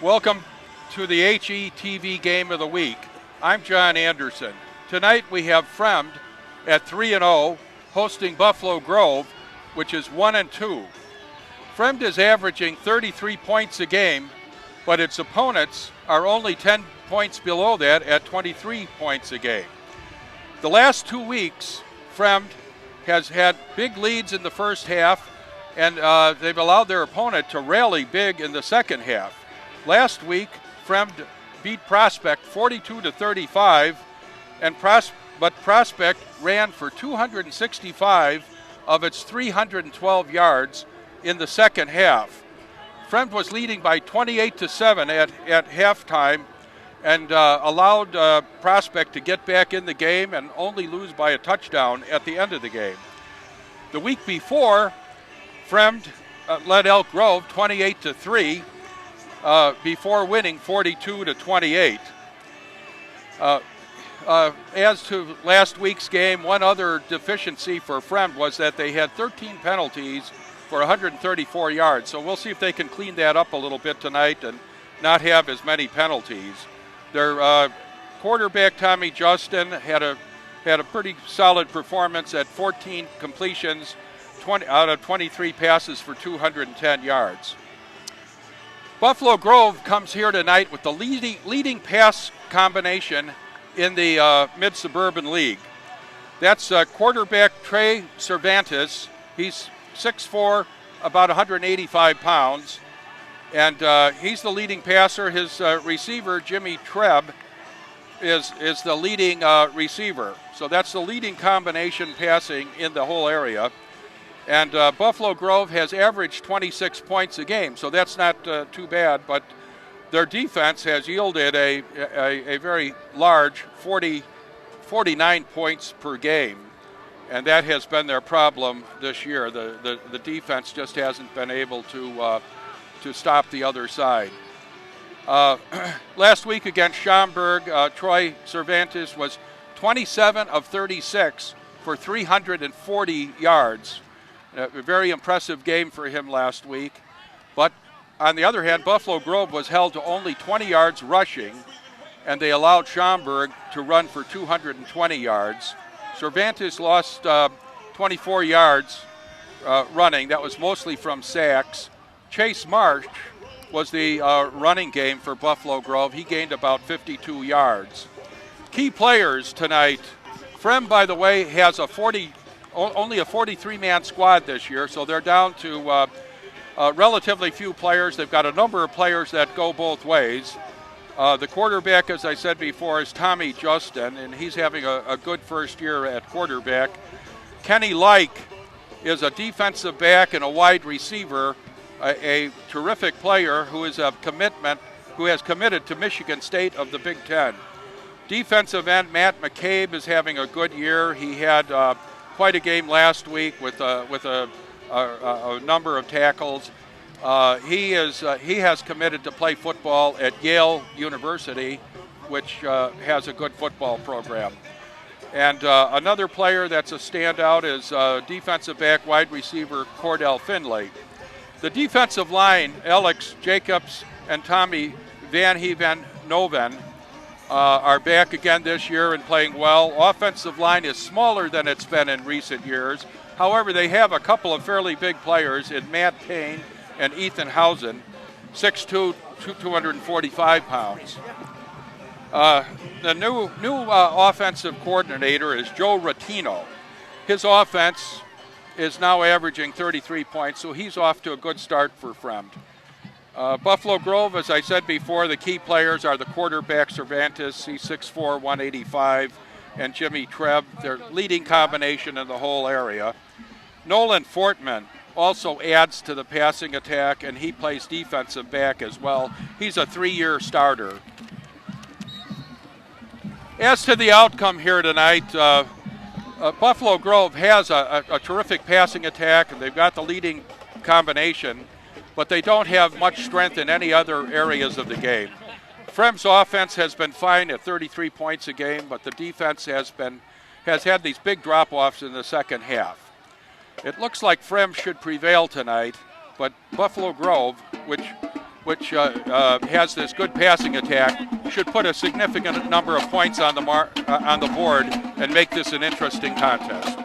Welcome to the HETV Game of the Week. I'm John Anderson. Tonight we have Fremd at 3-0 hosting Buffalo Grove, which is 1-2. Fremd is averaging 33 points a game, but its opponents are only 10 points below that at 23 points a game. The last 2 weeks, Fremd has had big leads in the first half, and they've allowed their opponent to rally big in the second half. Last week, Fremd beat Prospect 42-35, but Prospect ran for 265 of its 312 yards in the second half. Fremd was leading by 28-7 at halftime and allowed Prospect to get back in the game and only lose by a touchdown at the end of the game. The week before, Fremd led Elk Grove 28-3 before winning 42-28. As to last week's game, one other deficiency for Fremd was that they had 13 penalties for 134 yards. So we'll see if they can clean that up a little bit tonight and not have as many penalties. Their quarterback, Tommy Justin, had a pretty solid performance at 14 completions, 20 out of 23 passes for 210 yards. Buffalo Grove comes here tonight with the leading pass combination in the Mid-Suburban League. That's quarterback Trey Cervantes. He's 6'4", about 185 pounds, and he's the leading passer. His receiver, Jimmy Treb, is the leading receiver. So that's the leading combination passing in the whole area. And Buffalo Grove has averaged 26 points a game, so that's not too bad, but their defense has yielded a very large 49 points per game, and that has been their problem this year. The defense just hasn't been able to stop the other side. Last week against Schaumburg, Troy Cervantes was 27 of 36 for 340 yards. A very impressive game for him last week. But on the other hand, Buffalo Grove was held to only 20 yards rushing, and they allowed Schaumburg to run for 220 yards. Cervantes lost 24 yards running. That was mostly from sacks. Chase Marsh was the running game for Buffalo Grove. He gained about 52 yards. Key players tonight. Fremd, by the way, has only a 43-man squad this year, so they're down to relatively few players. They've got a number of players that go both ways. The quarterback, as I said before, is Tommy Justin, and he's having a good first year at quarterback. Kenny Like is a defensive back and a wide receiver, a terrific player who has committed to Michigan State of the Big Ten. Defensive end Matt McCabe is having a good year. He had quite a game last week with a number of tackles. He has committed to play football at Yale University, which has a good football program. And another player that's a standout is defensive back wide receiver Cordell Finley. The defensive line, Alex Jacobs and Tommy Van Heven Noven, are back again this year and playing well. Offensive line is smaller than it's been in recent years. However, they have a couple of fairly big players in Matt Payne and Ethan Housen, 6'2", 245 pounds. The new offensive coordinator is Joe Rattino. His offense is now averaging 33 points, so he's off to a good start for Fremd. Buffalo Grove, as I said before, the key players are the quarterback Cervantes, he's 6'4", 185, and Jimmy Treb, their leading combination in the whole area. Nolan Fortman also adds to the passing attack, and he plays defensive back as well. He's a 3-year starter. As to the outcome here tonight, Buffalo Grove has a terrific passing attack, and they've got the leading combination, but they don't have much strength in any other areas of the game. Fremd's offense has been fine at 33 points a game, but the defense has had these big drop-offs in the second half. It looks like Fremd should prevail tonight, but Buffalo Grove, which which has this good passing attack, should put a significant number of points on the board and make this an interesting contest.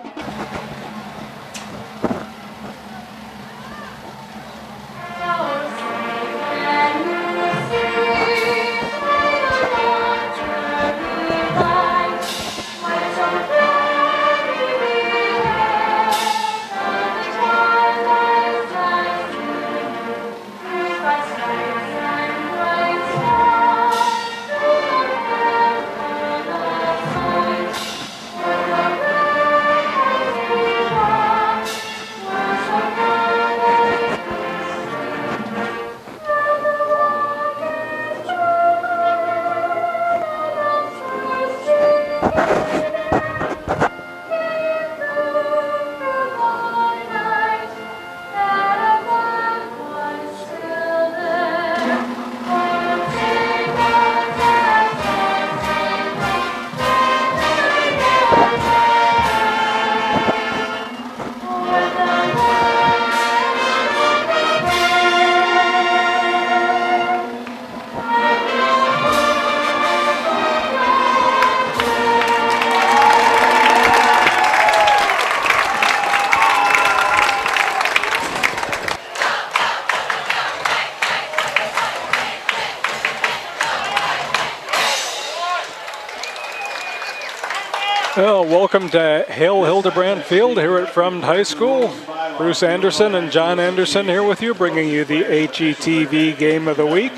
Well, welcome to Hale Hildebrand Field here at Fremd High School. Bruce Anderson and John Anderson here with you, bringing you the HETV Game of the Week.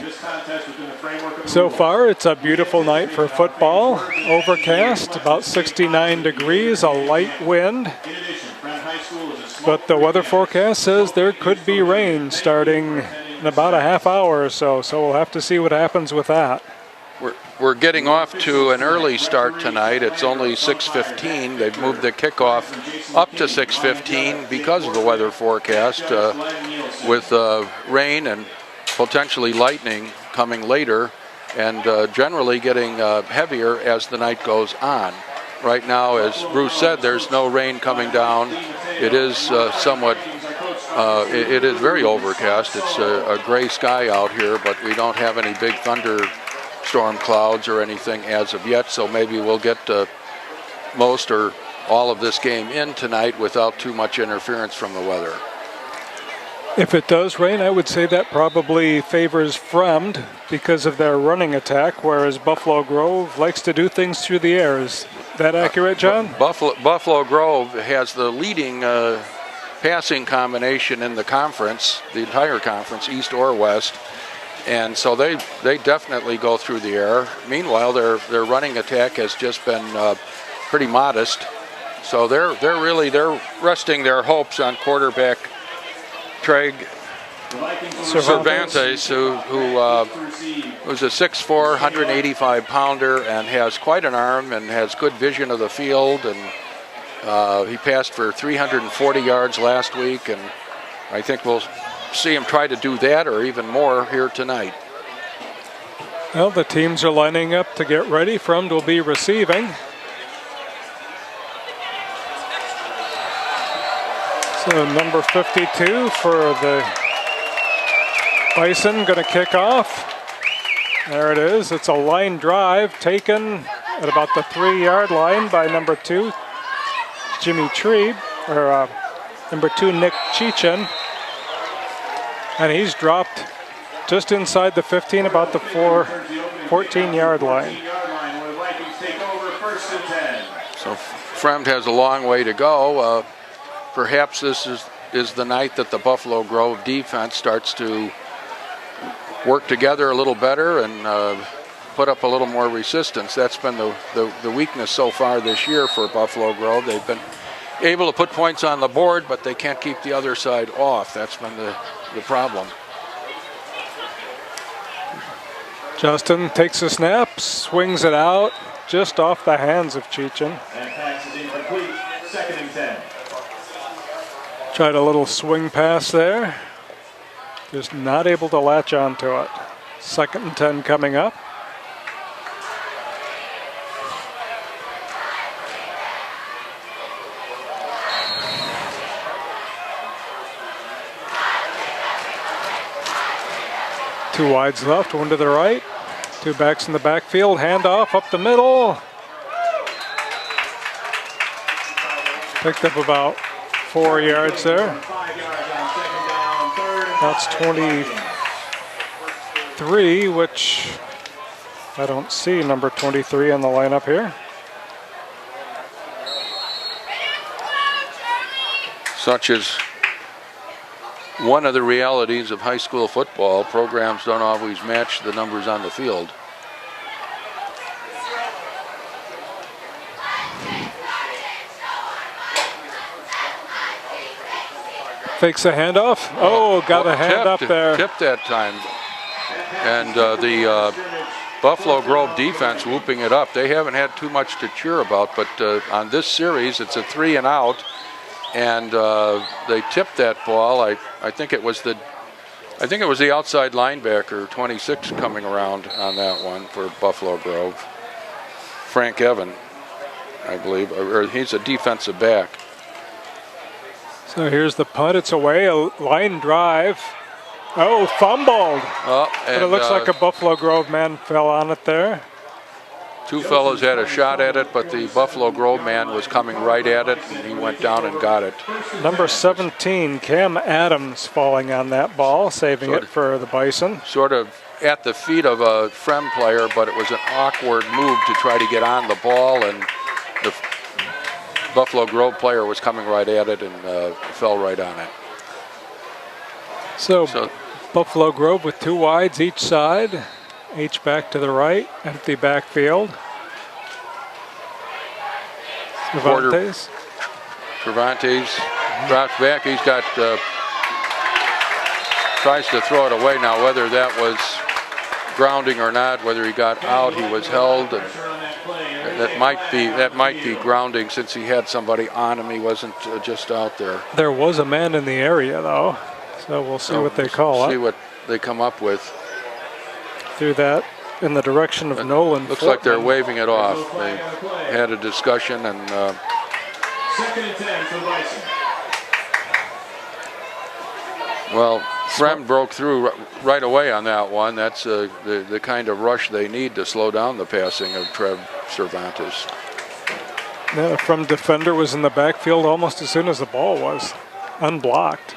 So far, it's a beautiful night for football. Overcast, about 69 degrees, a light wind. But the weather forecast says there could be rain starting in about a half hour or so, so we'll have to see what happens with that. We're getting off to an early start tonight. It's only 6:15. They've moved the kickoff up to 6:15 because of the weather forecast, with rain and potentially lightning coming later, and generally getting heavier as the night goes on. Right now, as Bruce said, there's no rain coming down. It is somewhat, it is very overcast. It's a gray sky out here, but we don't have any big thunderstorm clouds or anything as of yet, so maybe we'll get most or all of this game in tonight without too much interference from the weather. If it does rain, I would say that probably favors Fremd because of their running attack, whereas Buffalo Grove likes to do things through the air. Is that accurate, John? Buffalo Grove has the leading passing combination in the conference, the entire conference, east or west. And so they definitely go through the air. Meanwhile, their running attack has just been pretty modest. So they're resting their hopes on quarterback Trey Cervantes, who's a 6'4", 185-pounder and has quite an arm and has good vision of the field. And he passed for 340 yards last week, and I think we'll see him try to do that or even more here tonight. Well, the teams are lining up to get ready. Fremd will be receiving. So number 52 for the Bison going to kick off. There it is. It's a line drive taken at about the 3-yard line by number 2, Jimmy Trebe, or number 2, Nick Cheechin. And he's dropped just inside the 15, about the 14-yard line. So Fremd has a long way to go. Perhaps this is the night that the Buffalo Grove defense starts to work together a little better and put up a little more resistance. That's been the weakness so far this year for Buffalo Grove. They've been able to put points on the board, but they can't keep the other side off. That's been the problem. Justin takes a snap, swings it out, just off the hands of Cheechin. And pass is incomplete. 2nd and 10. Tried a little swing pass there. Just not able to latch onto it. 2nd and 10 coming up. Two wides left, one to the right. Two backs in the backfield, handoff up the middle. Picked up about 4 yards there. 5 yards on second down, third and That's 23, which I don't see number 23 on the lineup here. Such as one of the realities of high school football. Programs don't always match the numbers on the field. Fakes a handoff. Oh, got a hand up there. Tipped that time. And the Buffalo Grove defense whooping it up. They haven't had too much to cheer about, but on this series, it's a 3 and out. And they tipped that ball. I think it was the outside linebacker 26 coming around on that one for Buffalo Grove. Frank Evan, I believe, or he's a defensive back. So here's the punt. It's away. A line drive. Oh, fumbled. But it looks like a Buffalo Grove man fell on it there. Two fellows had a shot at it, but the Buffalo Grove man was coming right at it, and he went down and got it. Number 17, Cam Adams, falling on that ball, saving it for the Bison. Sort of at the feet of a Fremd player, but it was an awkward move to try to get on the ball, and the Buffalo Grove player was coming right at it and fell right on it. So Buffalo Grove with two wides each side. H-back to the right, empty backfield. Cervantes drops back. He's got, tries to throw it away now, whether that was grounding or not, whether he got out, he was held. And that might be grounding since he had somebody on him. He wasn't just out there. There was a man in the area, though, so we'll see what they call it. See what they come up with. Through that in the direction of Nolan. Looks like they're waving it off. They had a discussion and. 2nd and 10 for Bison. Well, Fremd broke through right away on that one. That's the kind of rush they need to slow down the passing of Trev Cervantes. The Fremd defender was in the backfield almost as soon as the ball was unblocked.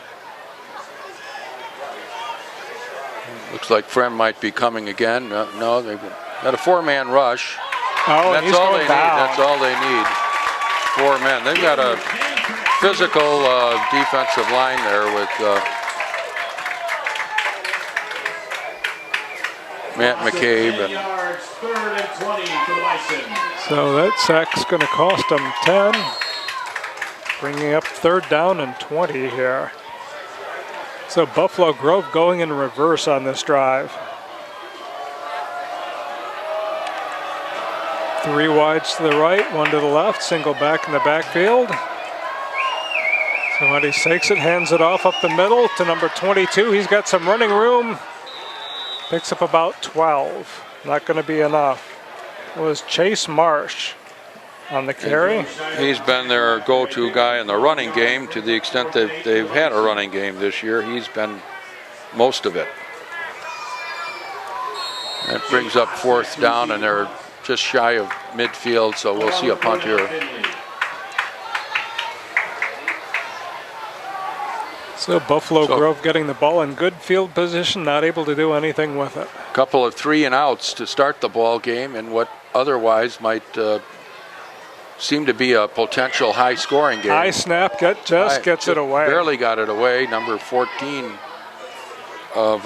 Looks like Fremd might be coming again. No, they've got a 4-man rush. Oh, and that's all they need. That's all they need. 4 men. They've got a physical defensive line there with Matt McCabe. And 3rd and 20 for the Bison. So that sack's going to cost them 10. Bringing up 3rd down and 20 here. So Buffalo Grove going in reverse on this drive. 3 wides to the right, 1 to the left, single back in the backfield. Somebody takes it, hands it off up the middle to number 22. He's got some running room. Picks up about 12. Not going to be enough. It was Chase Marsh on the carry. He's been their go-to guy in the running game to the extent that they've had a running game this year. He's been most of it. That brings up 4th down, and they're just shy of midfield, so we'll see a punt here. So Buffalo Grove getting the ball in good field position, not able to do anything with it. A couple of 3 and outs to start the ball game in what otherwise might seem to be a potential high-scoring game. High snap, gets it away. Barely got it away. Number 14 of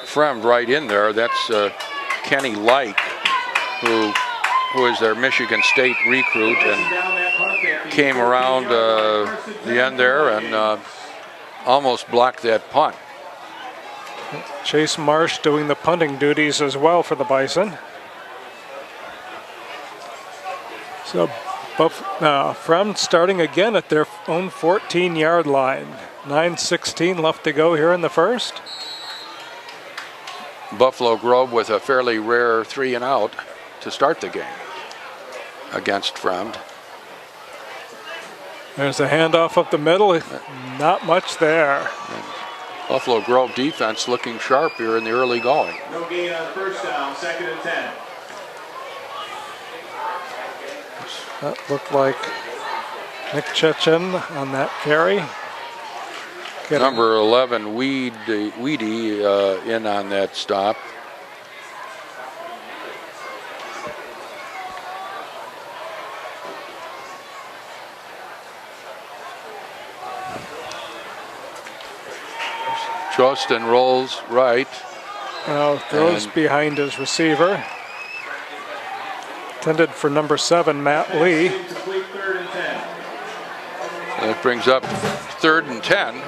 Fremd right in there. That's Kenny Like, who is their Michigan State recruit and came around the end there and almost blocked that punt. Chase Marsh doing the punting duties as well for the Bison. So Fremd starting again at their own 14-yard line. 9:16 left to go here in the first. Buffalo Grove with a fairly rare 3 and out to start the game against Fremd. There's a handoff up the middle. Not much there. Buffalo Grove defense looking sharp here in the early going. No gain on first down, 2nd and 10. That looked like Nick Chechen on that carry. Number 11, Weedy in on that stop. Justin rolls right. Now throws behind his receiver. Intended for number 7, Matt Lee. Incomplete, 3rd and 10. That brings up 3rd and 10.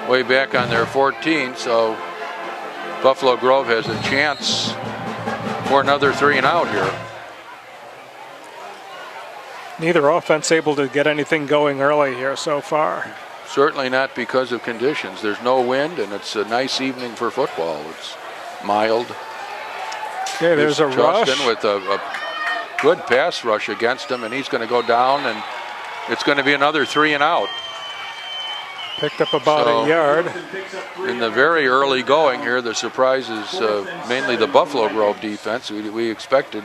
Way back on their 14, so Buffalo Grove has a chance for another 3 and out here. Neither offense able to get anything going early here so far. Certainly not because of conditions. There's no wind, and it's a nice evening for football. It's mild. Okay, there's a rush. Justin with a good pass rush against him, and he's going to go down, and it's going to be another 3 and out. Picked up about a yard. In the very early going here, the surprise is mainly the Buffalo Grove defense. We expected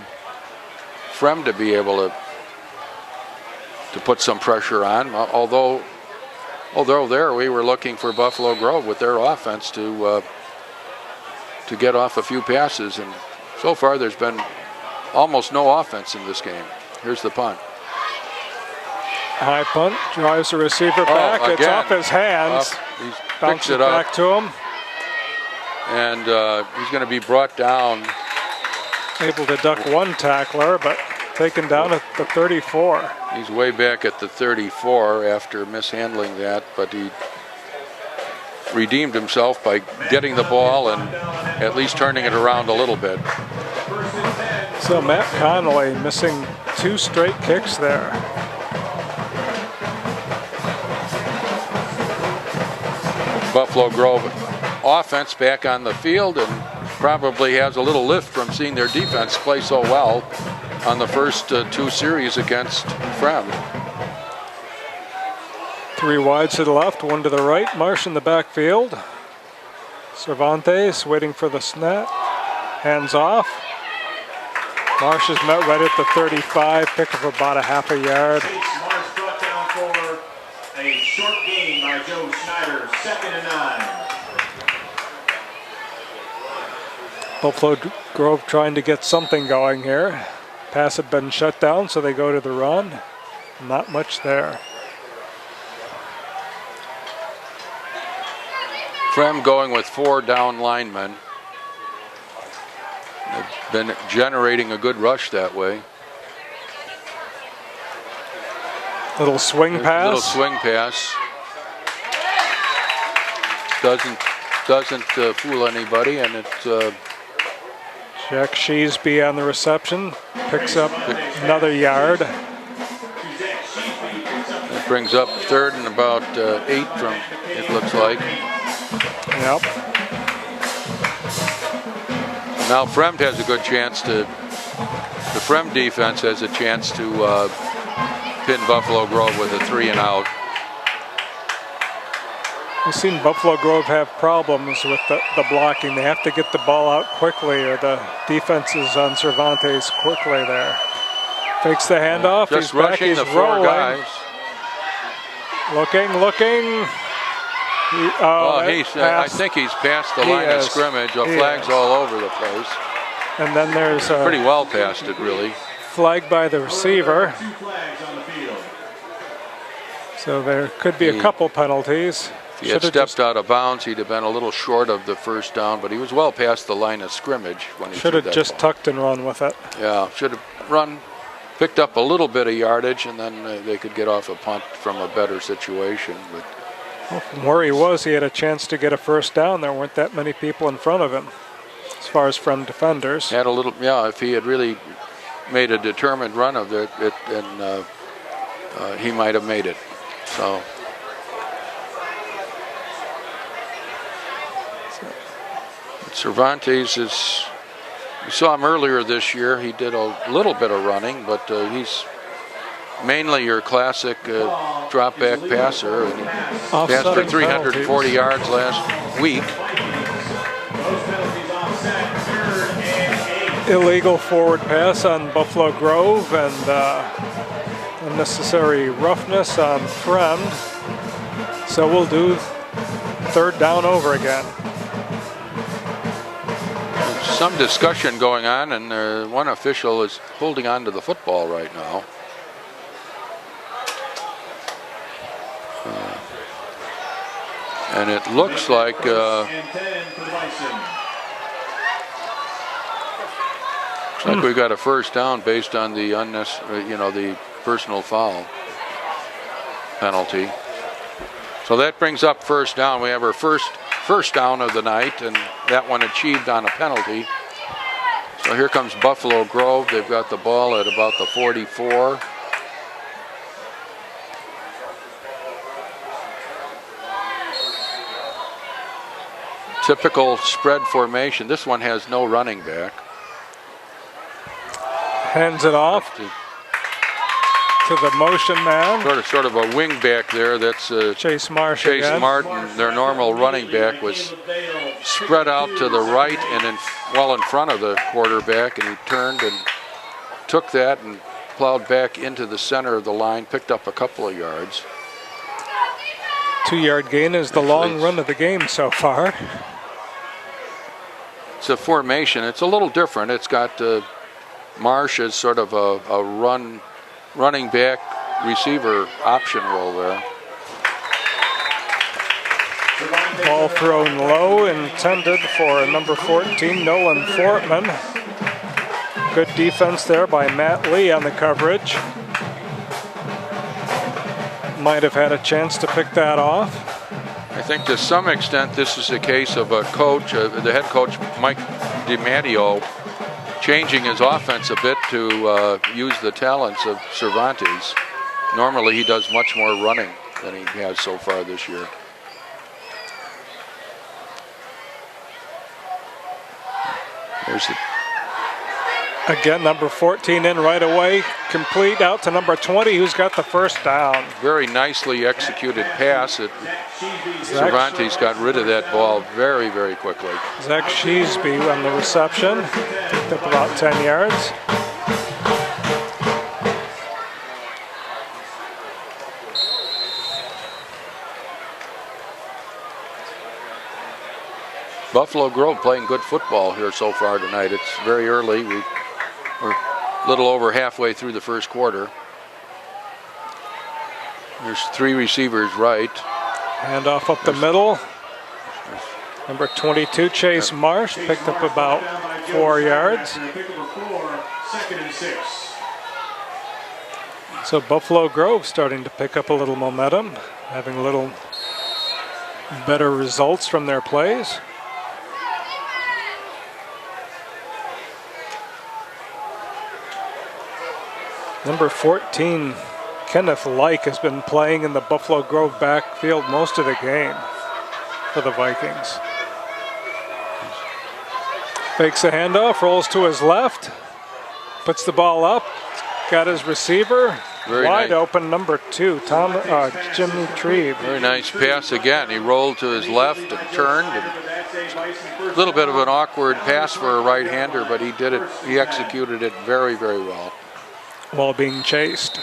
Fremd to be able to put some pressure on, although there we were looking for Buffalo Grove with their offense to get off a few passes, and so far there's been almost no offense in this game. Here's the punt. High punt, drives the receiver back. It's off his hands. He Bounces picks it up back to him. and he's going to be brought down. Able to duck one tackler, but taken down at the 34. He's way back at the 34 after mishandling that, but he redeemed himself by getting the ball and at least turning it around a little bit. So Matt Connolly missing 2 straight kicks there. Buffalo Grove offense back on the field and probably has a little lift from seeing their defense play so well on the first 2 series against Fremd. 3 wide to the left, 1 to the right. Marsh in the backfield. Cervantes waiting for the snap. Hands off. Marsh is met right at the 35, pick up about a half a yard. Marsh brought down for a short gain by Joe Schneider, 2nd and 9. Buffalo Grove trying to get something going here. Pass had been shut down, so they go to the run. Not much there. Fremd going with 4 down linemen. They've been generating a good rush that way. Little swing pass. Little swing pass. Doesn't fool anybody, and it's Jack Sheesby on the reception. Picks up another yard. That brings up 3rd and about 8 from, it looks like. Yep. Now Fremd has a good chance the Fremd defense has a chance to pin Buffalo Grove with a 3 and out. We've seen Buffalo Grove have problems with the blocking. They have to get the ball out quickly, or the defense is on Cervantes quickly there. Fakes the handoff. Just he's back, rushing he's the 4 rolling. guys. Looking. I think he's past the line of scrimmage. Flags all over the place. And then there's pretty well past it, really. Flag by the receiver. 2 flags on the field. So there could be a couple penalties. If he had stepped out of bounds, he'd have been a little short of the first down, but he was well past the line of scrimmage when he should have just ball. tucked and run with it. Yeah, should have picked up a little bit of yardage, and then they could get off a punt from a better situation. But well, from where he was, he had a chance to get a first down. There weren't that many people in front of him, as far as from defenders. Had a little, if he had really made a determined run of it, he might have made it. So. Cervantes is, we saw him earlier this year. He did a little bit of running, but he's mainly your classic drop back passer. And he passed for Offsetting 340 penalties. yards last week. Those penalties offset, 3rd and 8. Illegal forward pass on Buffalo Grove and unnecessary roughness on Fremd. So we'll do 3rd down over again. Some discussion going on, and one official is holding on to the football right now. And it looks like And 10 for the Bison. we got a 1st down based on the the personal foul penalty. So that brings up 1st down. We have our first down of the night, and that one achieved on a penalty. So here comes Buffalo Grove. They've got the ball at about the 44. Typical spread formation. This one has no running back. Hands it off to the motion man. Sort of a wing back there. That's Chase Marsh Chase again. Martin. Their normal running back was spread out to the right and well in front of the quarterback, and he turned and took that and plowed back into the center of the line, picked up a couple of yards. 2-yard gain is the long run of the game so far. It's a formation. It's a little different. It's got Marsh as sort of a running back receiver option role there. Ball thrown low, intended for number 14, Nolan Fortman. Good defense there by Matt Lee on the coverage. Might have had a chance to pick that off. I think to some extent this is a case of a coach, the head coach, Mike DiMatteo, changing his offense a bit to use the talents of Cervantes. Normally he does much more running than he has so far this year. There's the Again, number 14 in right away. Complete out to number 20, who's got the 1st down. very nicely executed pass. Cervantes got rid of that ball very, very quickly. Zach Sheesby on the reception. Picked up about 10 yards. Buffalo Grove playing good football here so far tonight. It's very early. We're a little over halfway through the 1st quarter. There's 3 receivers right. Handoff up the middle. Number 22, Chase Marsh, picked up about 4 yards. Second and 6. So Buffalo Grove starting to pick up a little momentum, having a little better results from their plays. Number 14, Kenneth Like, has been playing in the Buffalo Grove backfield most of the game for the Vikings. Fakes a handoff, rolls to his left, puts the ball up, got his receiver. Very wide nice. Open, number 2, Jimmy Trebe. Very nice pass again. He rolled to his left and turned. A little bit of an awkward pass for a right-hander, but he did it. He executed it very, very well. While being chased.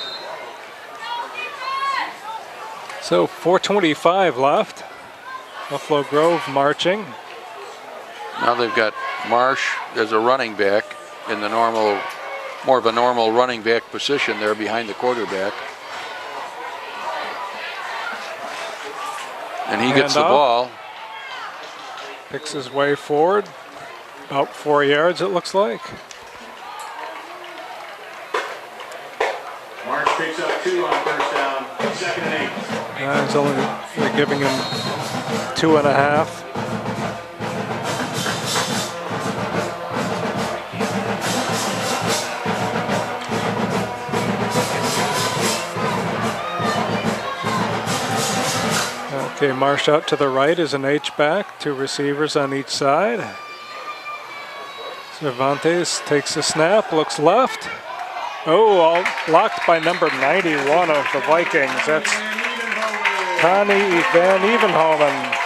So 4:25 left. Buffalo Grove marching. Now they've got Marsh as a running back in the more of a normal running back position there behind the quarterback. And he gets the Handoff. ball. Picks his way forward. About 4 yards, it looks like. Marsh picks up 2 on 1st down. Second and 8. They're giving him 2.5. Okay, Marsh out to the right is an H-back, 2 receivers on each side. Cervantes takes a snap, looks left, Oh, all blocked by number 91 of the Vikings. That's Connie Van Evenhoven.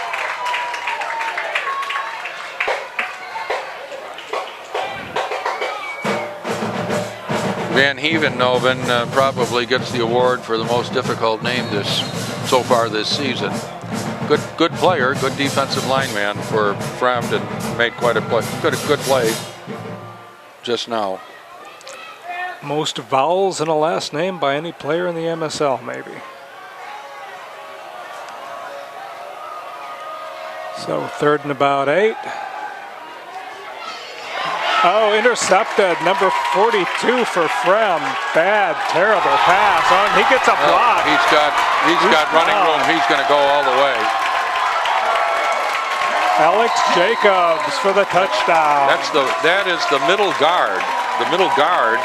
Van Hevenhoven probably gets the award for the most difficult name so far this season. Good player, good defensive lineman for Fremd, and made quite a good play just now. Most vowels in a last name by any player in the MSL, maybe. So 3rd and about 8. Oh, intercepted, number 42 for Fremd. Bad, terrible pass. Oh, and he gets a block. He's got running room. He's going to go all the way. Alex Jacobs for the touchdown. That is the middle guard. The middle guard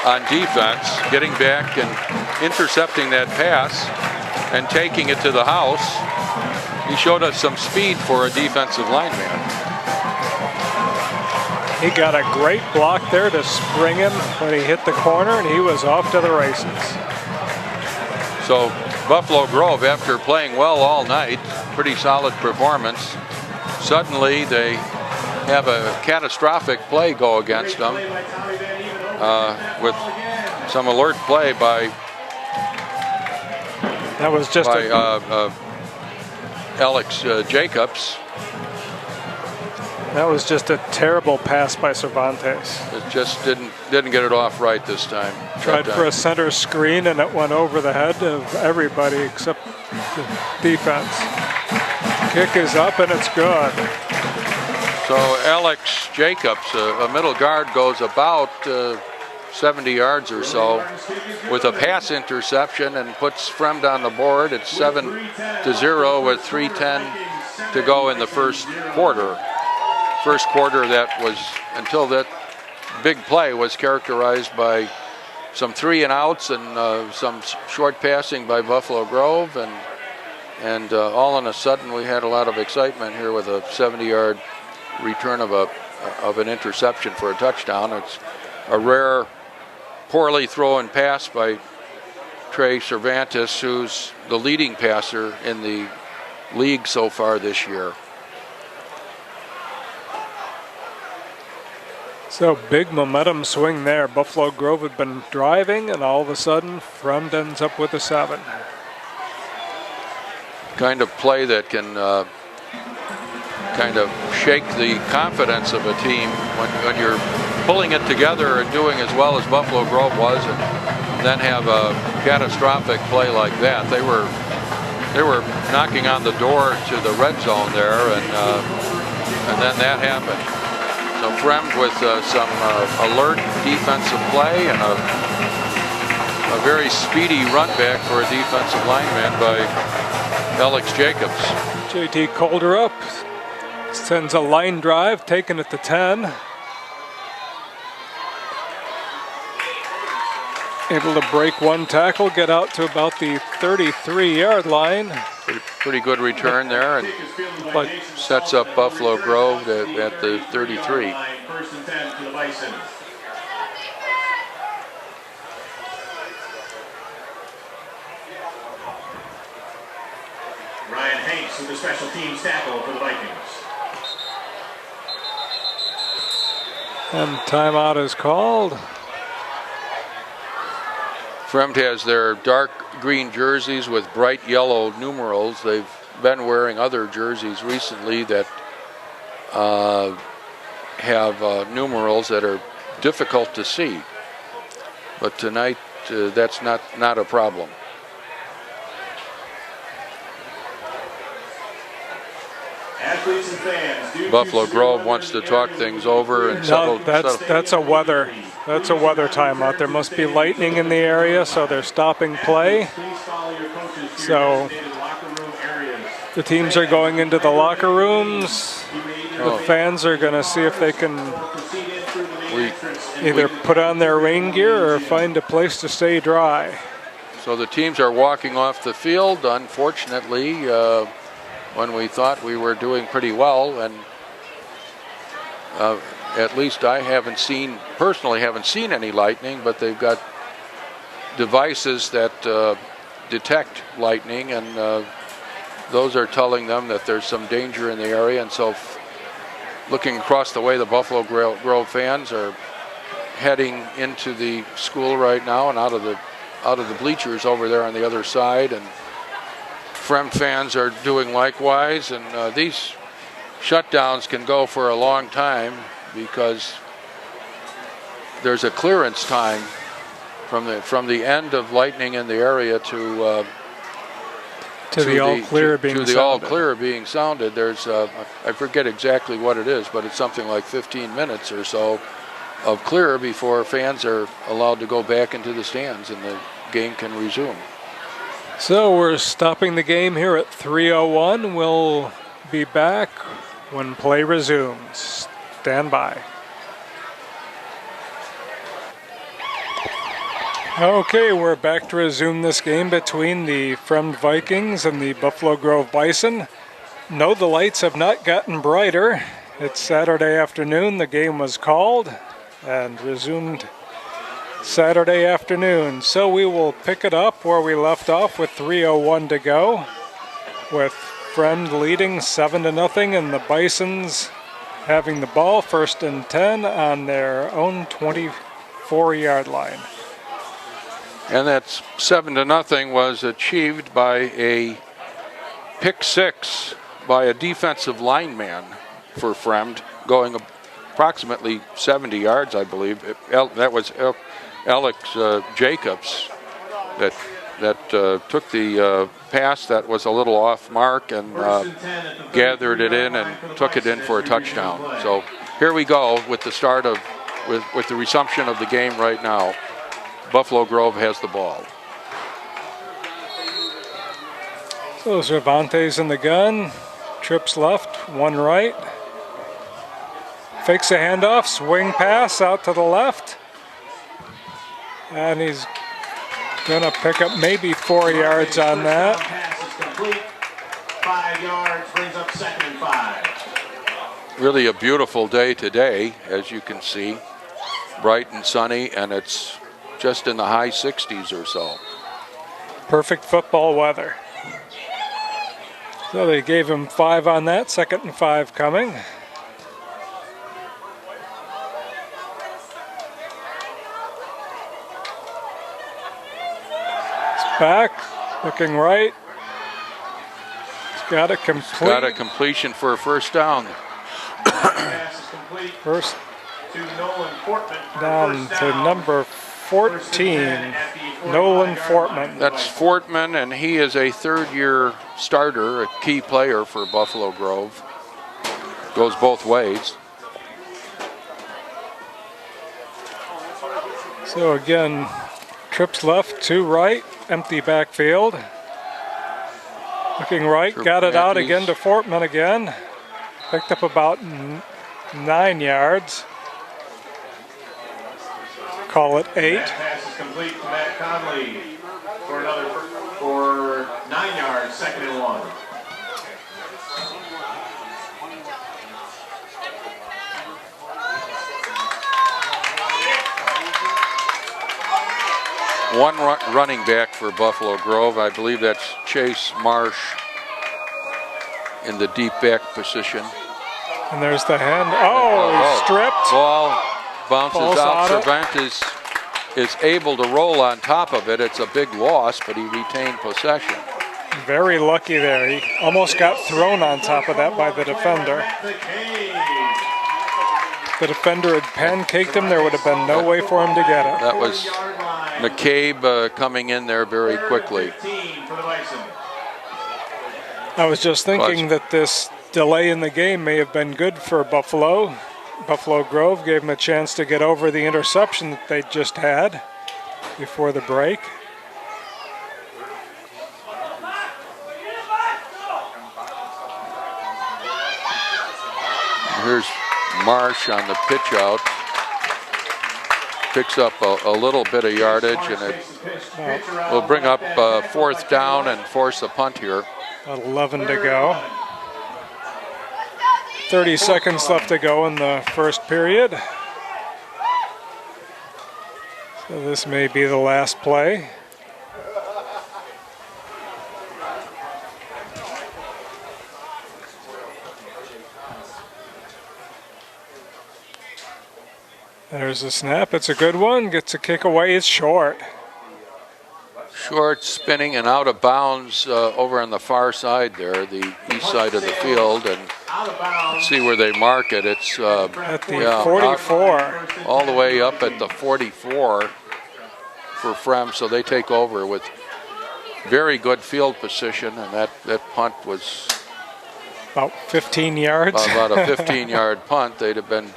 on defense, getting back and intercepting that pass and taking it to the house. He showed us some speed for a defensive lineman. He got a great block there to spring him when he hit the corner, and he was off to the races. So Buffalo Grove, after playing well all night, pretty solid performance, suddenly they have a catastrophic play go against them with some alert play by Alex Jacobs. That was just a terrible pass by Cervantes. It just didn't get it off right this time. Tried for a center screen, and it went over the head of everybody except the defense. Kick is up, and it's good. So Alex Jacobs, a middle guard, goes about 70 yards or so with a pass interception and puts Fremd on the board. It's 7-0 with 3:10 to go in the first quarter. First quarter that was, until that big play, was characterized by some 3 and outs and some short passing by Buffalo Grove, and all of a sudden we had a lot of excitement here with a 70-yard return of an interception for a touchdown. It's a rare, poorly thrown pass by Trey Cervantes, who's the leading passer in the league so far this year. So big momentum swing there. Buffalo Grove had been driving, and all of a sudden Fremd ends up with a 7. Kind of play that can kind of shake the confidence of a team when you're pulling it together and doing as well as Buffalo Grove was, and then have a catastrophic play like that. They were knocking on the door to the red zone there, and then that happened. So Fremd with some alert defensive play and a very speedy run back for a defensive lineman by Alex Jacobs. JT Calderup sends a line drive, taking it to 10. Able to break one tackle, get out to about the 33-yard line. Pretty good return there, and but sets up Buffalo Grove at the 33. First and 10 for the Bison. Ryan Hanks with the special teams tackle for the Vikings. And timeout is called. Fremd has their dark green jerseys with bright yellow numerals. They've been wearing other jerseys recently that have numerals that are difficult to see. But tonight, that's not a problem. Athletes and fans, Buffalo Grove wants to talk things over and settle. That's a weather timeout. There must be lightning in the area, so they're stopping play. So the teams are going into the locker rooms. The fans are going to see if they can either put on their rain gear or find a place to stay dry. So the teams are walking off the field, unfortunately, when we thought we were doing pretty well, and at least I personally haven't seen any lightning, but they've got devices that detect lightning, and those are telling them that there's some danger in the area. And so looking across the way, the Buffalo Grove fans are heading into the school right now and out of the bleachers over there on the other side, and Fremd fans are doing likewise. And these shutdowns can go for a long time because there's a clearance time from the end of lightning in the area to the all clear being sounded. There's I forget exactly what it is, but it's something like 15 minutes or so of clear before fans are allowed to go back into the stands and the game can resume. So we're stopping the game here at 3:01. We'll be back when play resumes. Stand by. Okay, we're back to resume this game between the Fremd Vikings and the Buffalo Grove Bison. No, the lights have not gotten brighter. It's Saturday afternoon. The game was called and resumed Saturday afternoon. So we will pick it up where we left off with 3:01 to go, with Fremd leading 7-0 and the Bisons having the ball, 1st and 10 on their own 24-yard line. And that 7-0 was achieved by a pick six by a defensive lineman for Fremd, going approximately 70 yards, I believe. That was Alex Jacobs that took the pass that was a little off mark and gathered it in and took it in for a touchdown. So here we go with the start of with the resumption of the game right now. Buffalo Grove has the ball. So Cervantes in the gun, trips left, one right. Fakes a handoff, swing pass out to the left. And he's gonna pick up maybe 4 yards on that. Pass is complete. 5 yards, brings up 2nd and 5. Really a beautiful day today, as you can see. Bright and sunny, and it's just in the high 60s or so. Perfect football weather. So they gave him 5 on that, 2nd and 5 coming. It's back, looking right. He's got a complete. Got a completion for a first down. Pass is complete. First To Nolan Portman. down to number 14, Nolan Fortman. That's Fortman, and he is a third-year starter, a key player for Buffalo Grove. Goes both ways. So again, trips left, 2 right, empty backfield. Looking right, got it out again to Fortman again. Picked up about 9 yards. Call it 8. That pass is complete to Matt Conley for 9 yards, 2nd and 1. One running back for Buffalo Grove. I believe that's Chase Marsh in the deep back position. And there's the hand. Oh, he stripped. Ball bounces Falls out. out. Cervantes is able to roll on top of it. It's a big loss, but he retained possession. Very lucky there. He almost got thrown on top of that by the defender. If the defender had pancaked him, there would have been no way for him to get it. That was McCabe coming in there very quickly. I was just thinking that this delay in the game may have been good for Buffalo. Buffalo Grove gave him a chance to get over the interception that they just had before the break. Here's Marsh on the pitch out. Picks up a little bit of yardage, and it will bring up 4th down and force a punt here. About 11 to go. 30 seconds left to go in the first period. So this may be the last play. There's a snap. It's a good one. Gets a kick away. It's short. Short, spinning, and out of bounds over on the far side there, the east side of the field. And let's see where they mark it. It's at the 44. All the way up at the 44 for Fremd. So they take over with very good field position. And that punt was about 15 yards. About a 15-yard punt. They'd have been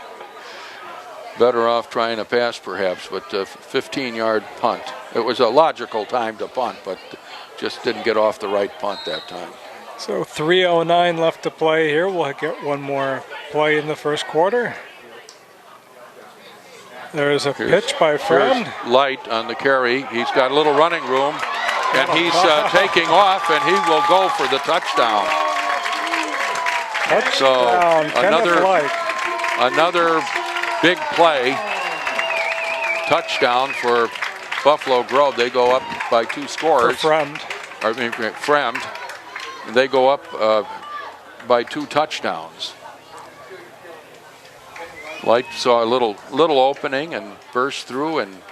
better off trying to pass, perhaps, but a 15-yard punt. It was a logical time to punt, but just didn't get off the right punt that time. So 3:09 left to play here. We'll get one more play in the first quarter. There's a pitch by Fremd. Light on the carry. He's got a little running room, and he's taking off, and he will go for the touchdown. Touchdown, So another big play, touchdown for Buffalo Grove. They go up by 2 scores. For Fremd. Fremd. They go up by 2 touchdowns. Light saw a little opening and burst through, and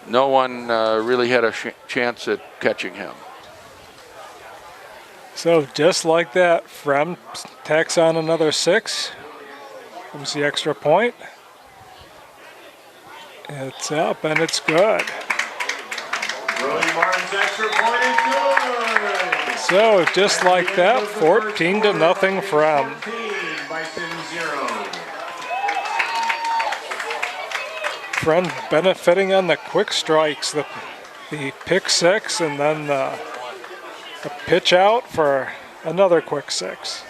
no one really had a chance at catching him. So just like that, Fremd tacks on another 6. Comes the extra point. It's up and it's good. Brody Martin's extra point is good. So just like that, 14-0 Fremd. Bison 0. Fremd benefiting on the quick strikes, the pick 6, and then the pitch out for another quick 6.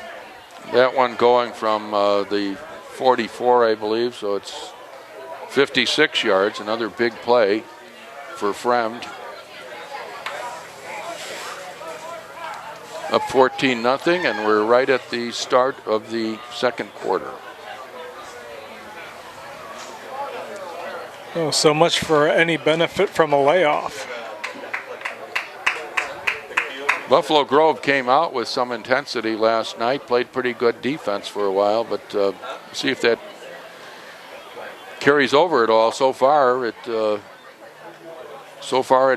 That one going from the 44, I believe, so it's 56 yards, another big play for Fremd. Up 14-0, and we're right at the start of the second quarter. Oh, so much for any benefit from a layoff. Buffalo Grove came out with some intensity last night, played pretty good defense for a while, but see if that carries over at all. So far it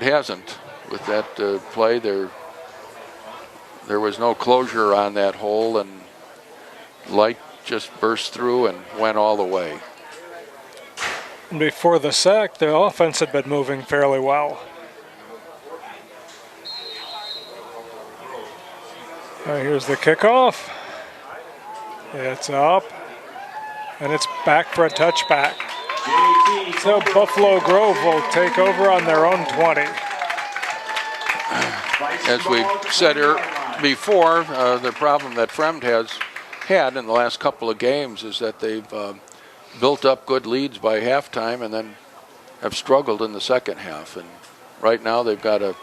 hasn't. With that play, there was no closure on that hole, and Light just burst through and went all the way. And before the sack, the offense had been moving fairly well. All right, here's the kickoff. It's up, and it's back for a touchback. So Buffalo Grove will take over on their own 20. As we said before, the problem that Fremd has had in the last couple of games is that they've built up good leads by halftime and then have struggled in the second half. And right now they've got a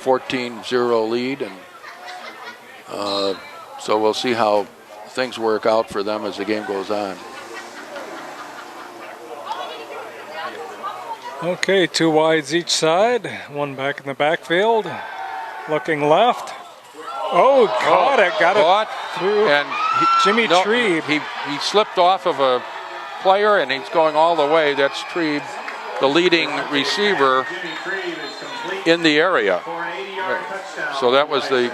14-0 lead, and so we'll see how things work out for them as the game goes on. Okay, 2 wides each side, one back in the backfield, looking left. Oh, caught it, got it through. And Jimmy Trebe. He slipped off of a player, and he's going all the way. That's Trebe, the leading receiver in the area. So that was the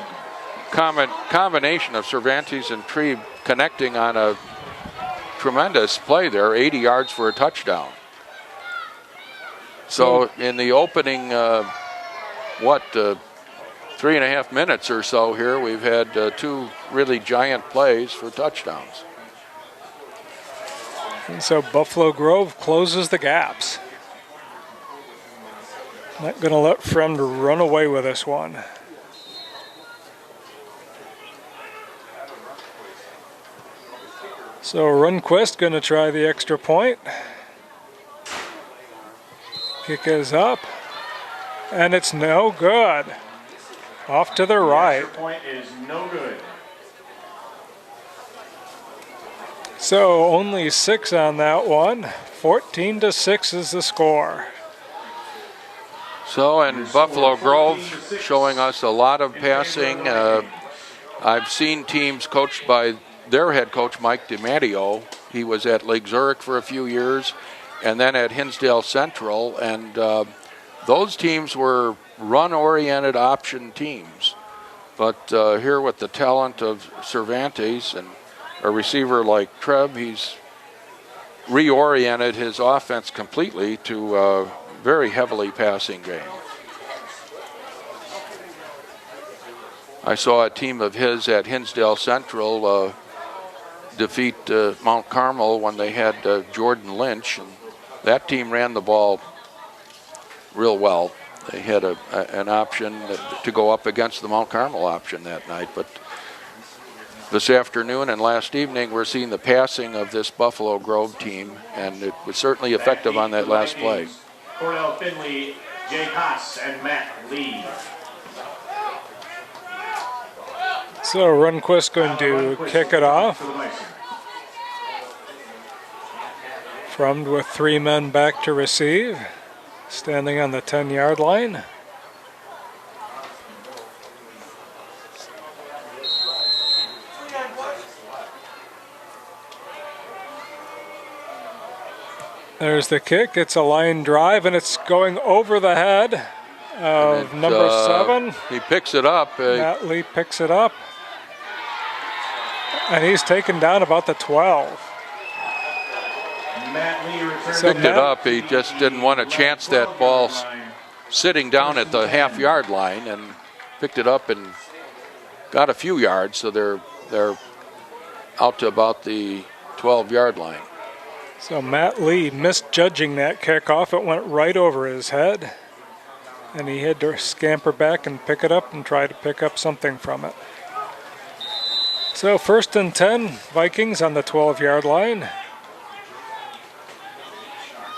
combination of Cervantes and Trebe connecting on a tremendous play there, 80 yards for a touchdown. So in the opening, 3.5 minutes or so here, we've had 2 really giant plays for touchdowns. And so Buffalo Grove closes the gaps. Not going to let Fremd run away with this one. So Rundquist going to try the extra point. Kick is up, and it's no good. Off to the right. Extra point is no good. So only 6 on that one. 14-6 is the score. So, and Buffalo Grove showing us a lot of passing. I've seen teams coached by their head coach, Mike DiMatteo. He was at Lake Zurich for a few years and then at Hinsdale Central. And those teams were run-oriented option teams. But here with the talent of Cervantes and a receiver like Treb, he's reoriented his offense completely to a very heavily passing game. I saw a team of his at Hinsdale Central defeat Mount Carmel when they had Jordan Lynch, and that team ran the ball real well. They had an option to go up against the Mount Carmel option that night, but this afternoon and last evening we're seeing the passing of this Buffalo Grove team, and it was certainly effective on that last play. Cornell Finley, Jay Haas, and Matt Lee. So Rundquist going to kick it off. Fremd with 3 men back to receive, standing on the 10-yard line. There's the kick. It's a line drive, and it's going over the head of number 7. He picks it up. Matt Lee picks it up. And he's taken down about the 12. Picked it up. He just didn't want to chance that ball sitting down at the half-yard line, and picked it up and got a few yards. So they're out to about the 12-yard line. So Matt Lee misjudging that kickoff. It went right over his head, and he had to scamper back and pick it up and try to pick up something from it. So 1st and 10, Vikings on the 12-yard line.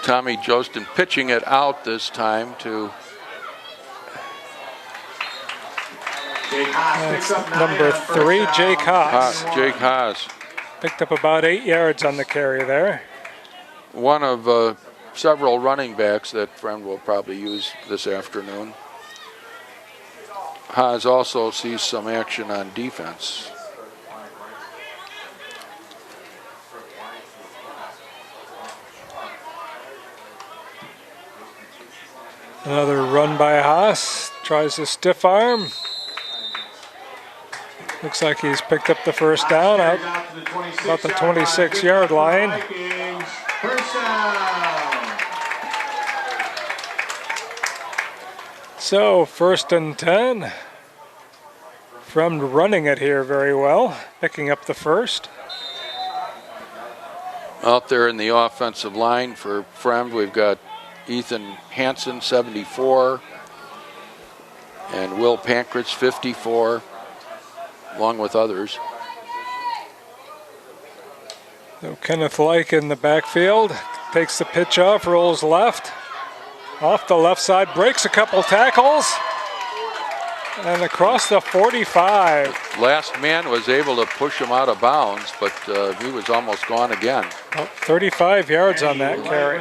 Tommy Jostin pitching it out this time to number 3, Jake Haas. Jake Haas. Picked up about 8 yards on the carry there. One of several running backs that Fremd will probably use this afternoon. Haas also sees some action on defense. Another run by Haas. Tries to stiff arm. Looks like he's picked up the first down out about the 26-yard line. So 1st and 10. Fremd running it here very well, picking up the first. Out there in the offensive line for Fremd, we've got Ethan Hansen, 74, and Will Pankratz, 54, along with others. So Kenneth Like in the backfield, takes the pitch off, rolls left, off the left side, breaks a couple tackles, and across the 45. Last man was able to push him out of bounds, but he was almost gone again. 35 yards on that carry.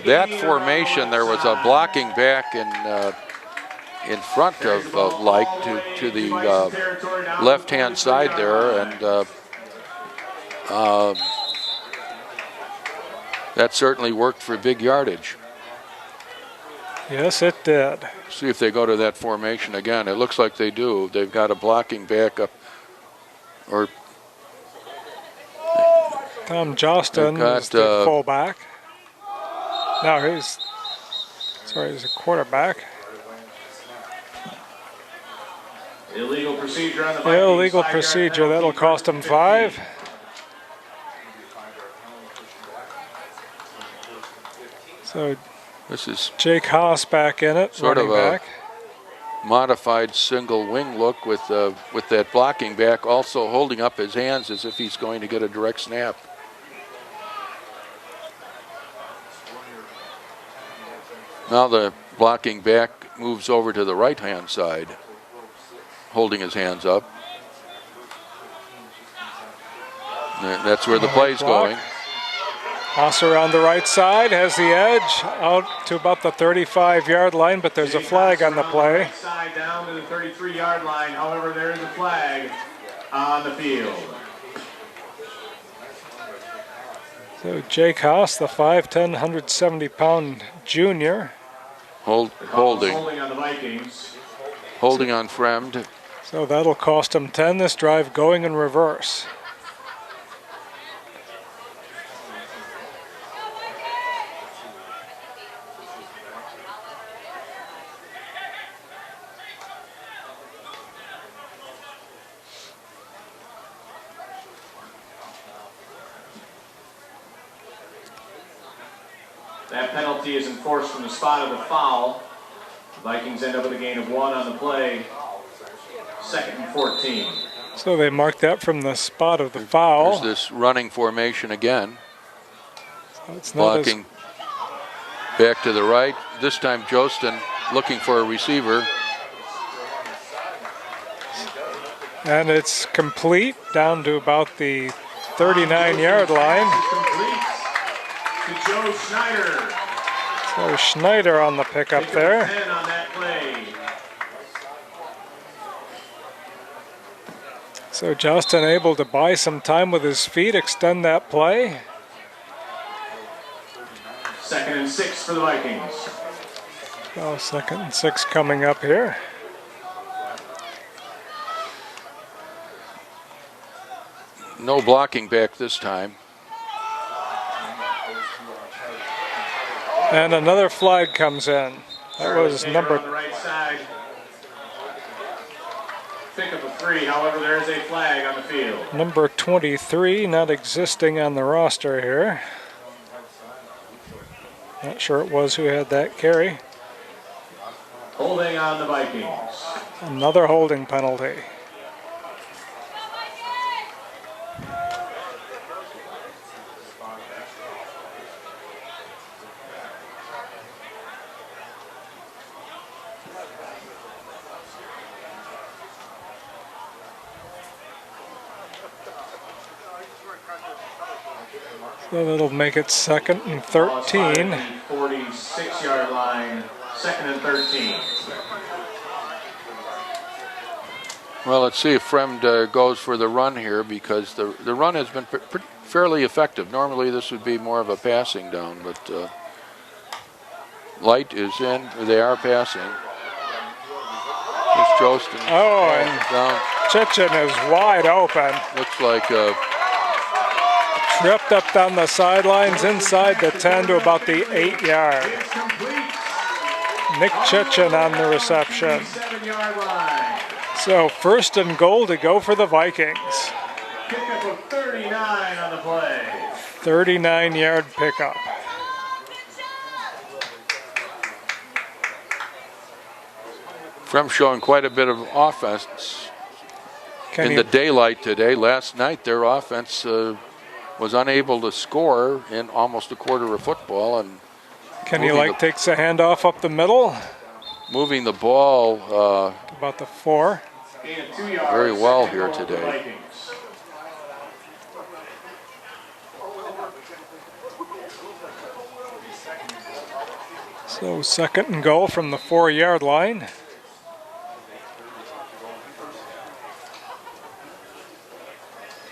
That formation, there was a blocking back in front of Like to the left-hand side there, and that certainly worked for big yardage. Yes, it did. See if they go to that formation again. It looks like they do. They've got a blocking back up, or Tom Jostin is the fullback. No, he's a quarterback. Illegal procedure on the Vikings. Illegal procedure. That'll cost him 5. So this is Jake Haas back in it, sort of back. a modified single wing look with that blocking back also holding up his hands as if he's going to get a direct snap. Now the blocking back moves over to the right-hand side, holding his hands up. That's where the play's going. Hosser on the right side has the edge out to about the 35-yard line, but there's a flag on the play. Right side down to the 33-yard line. However, there is a flag on the field. So Jake Haas, the 5'10", 170-pound junior. Holding. Holding on the Vikings. Holding on Fremd. So that'll cost him 10. This drive going in reverse. That penalty is enforced from the spot of the foul. The Vikings end up with a gain of 1 on the play. 2nd and 14. So they marked that from the spot of the foul. There's this running formation again. So it's not blocking back to the right. This time Jostin looking for a receiver. And it's complete down to about the 39-yard line. Complete to Joe Schneider. So Schneider on the pickup there. 10 on that play. So Justin able to buy some time with his feet, extend that play. 2nd and 6 for the Vikings. Well, 2nd and 6 coming up here. No blocking back this time. And another flag comes in. That was On number the right side. Pick up a 3. However, there is a flag on the field. number 23, not existing on the roster here. Not sure it was who had that carry. Holding on the Vikings. Another holding penalty. So that'll make it 2nd and 13. 46-yard line, 2nd and 13. Well, let's see if Fremd goes for the run here, because the run has been fairly effective. Normally this would be more of a passing down, but Light is in. They are passing. It's Jostin. Oh, and down. Chichen is wide open. Looks like Tripped up down the sidelines inside the 10 to about the 8-yard. It's complete. Nick Chichen on the reception. 7-yard line. So 1st and goal to go for the Vikings. Pickup of 39 on the play. 39-yard pickup. Fremd showing quite a bit of offense in the daylight today. Last night their offense was unable to score in almost a quarter of football, and Kenny Light takes a handoff up the middle. Moving the ball About the 4. Gain of 2 yards. very well 2nd here goal for the today. Vikings. So 2nd and goal from the 4-yard line.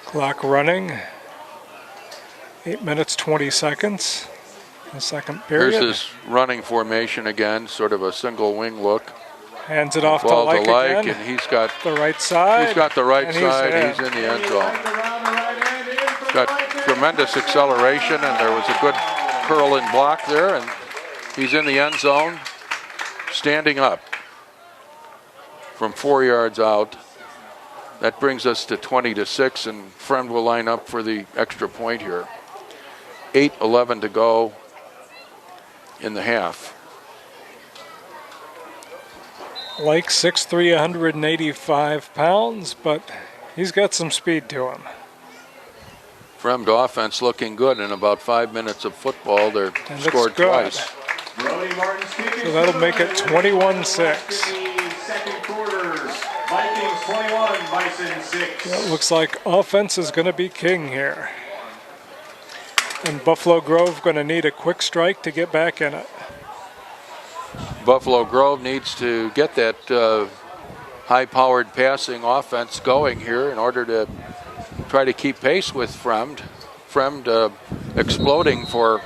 Clock running. 8 minutes, 20 seconds. The 2nd period. Here's this running formation again, sort of a single wing look. Hands it off to Ball Like to Like, again. and he's got The right side. he's got the right and side. in. He's in the end zone. Around the right end, in for the Got Vikings. tremendous acceleration, and there was a good curling block there, and he's in the end zone, standing up from 4 yards out. That brings us to 20-6, and Fremd will line up for the extra point here. 8:11 to go in the half. Like 6'3", 185 pounds, but he's got some speed to him. Fremd offense looking good. In about 5 minutes of football, they're And scored it's good. twice. Brody Martin's kick So is that'll good. make it 21-6. The second quarter. Vikings 21, Bison 6. It looks like offense is going to be king here. And Buffalo Grove going to need a quick strike to get back in it. Buffalo Grove needs to get that high-powered passing offense going here in order to try to keep pace with Fremd. Fremd exploding for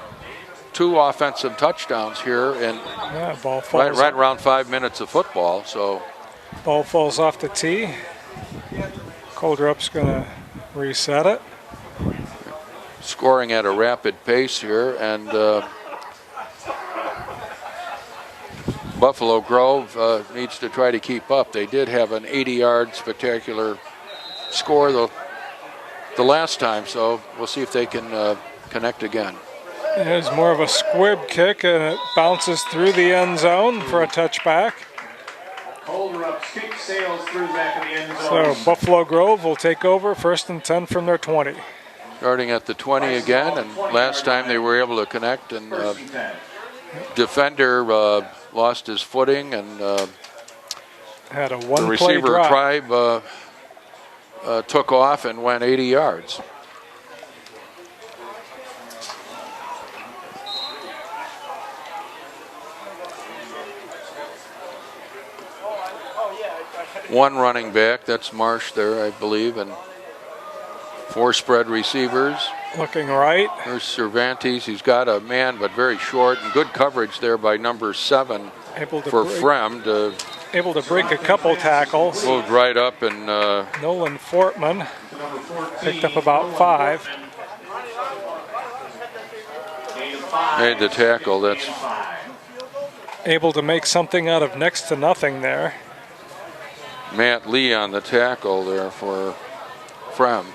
2 offensive touchdowns here in ball falls right around 5 minutes of football. So ball falls off the tee. Coldrup's going to reset it. Scoring at a rapid pace here, and Buffalo Grove needs to try to keep up. They did have an 80-yard spectacular score the last time, so we'll see if they can connect again. There's more of a squib kick, and it bounces through the end zone for a touchback. Coldrup's kick sails through the back of the end zone. So Buffalo Grove will take over 1st and 10 from their 20. Starting at the 20 again, and last time they were able to connect, and defender lost his footing, and had a the one-play receiver drop. Tribe took off and went 80 yards. One running back, that's Marsh there, I believe, and 4 spread receivers. Looking right. There's Cervantes. He's got a man, but very short, and good coverage there by number 7 Able to for break, Fremd. able to break a couple tackles. Moved right up and Nolan Fortman picked up about 5. made the tackle. That's Able to make something out of next to nothing there. Matt Lee on the tackle there for Fremd.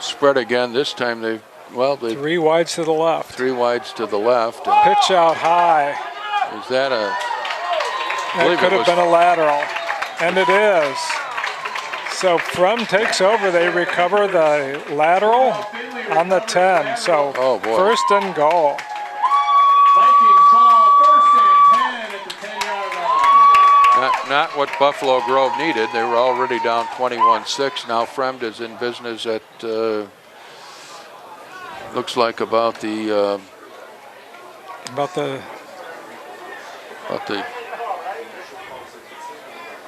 Spread again. This time they've 3 wides to the left. 3 wides to the left. Pitch out high. Is that a? That could have been a lateral, and it is. So Fremd takes over. They recover the lateral on the 10. So Oh, boy. 1st and goal. Vikings ball, 1st and 10 at the 10-yard line. Not what Buffalo Grove needed. They were already down 21-6. Now Fremd is in business at looks like about the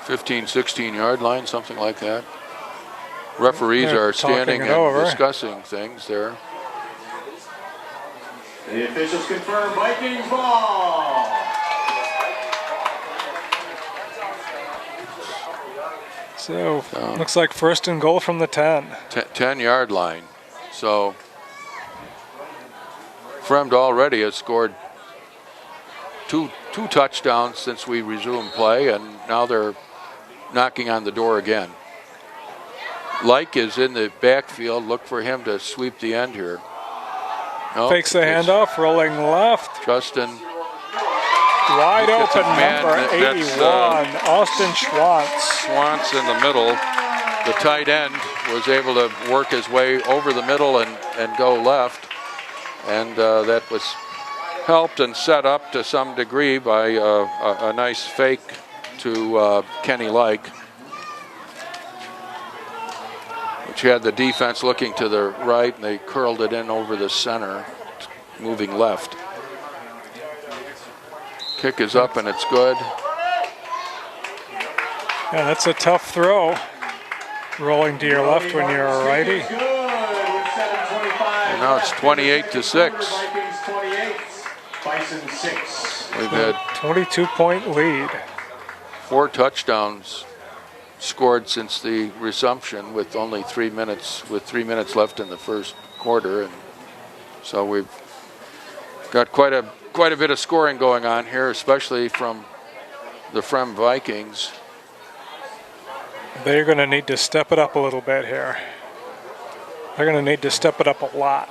15, 16 yard line, something like that. Referees They're are standing talking it over. and discussing things there. The officials confirm Vikings ball. So looks like 1st and goal from the 10. 10-yard line. So Fremd already has scored two touchdowns since we resumed play, and now they're knocking on the door again. Like is in the backfield. Look for him to sweep the end here. Nope, Fakes the it's handoff, rolling left. Justin. Wide That's a open, man number that's, 81, Austin Schwantz. Schwantz in the middle. The tight end was able to work his way over the middle and go left. And that was helped and set up to some degree by a nice fake to Kenny Like, which had the defense looking to the right, and they curled it in over the center, moving left. Kick is up and it's good. Yeah, that's a tough throw. Rolling to your left when you're a righty. Good with 7:25. And now it's 28-6. Vikings 28, Bison 6. We've had 22-point lead. 4 touchdowns scored since the resumption with only 3 minutes, with 3 minutes left in the first quarter, and so we've got quite a bit of scoring going on here, especially from the Fremd Vikings. They're going to need to step it up a little bit here. They're going to need to step it up a lot.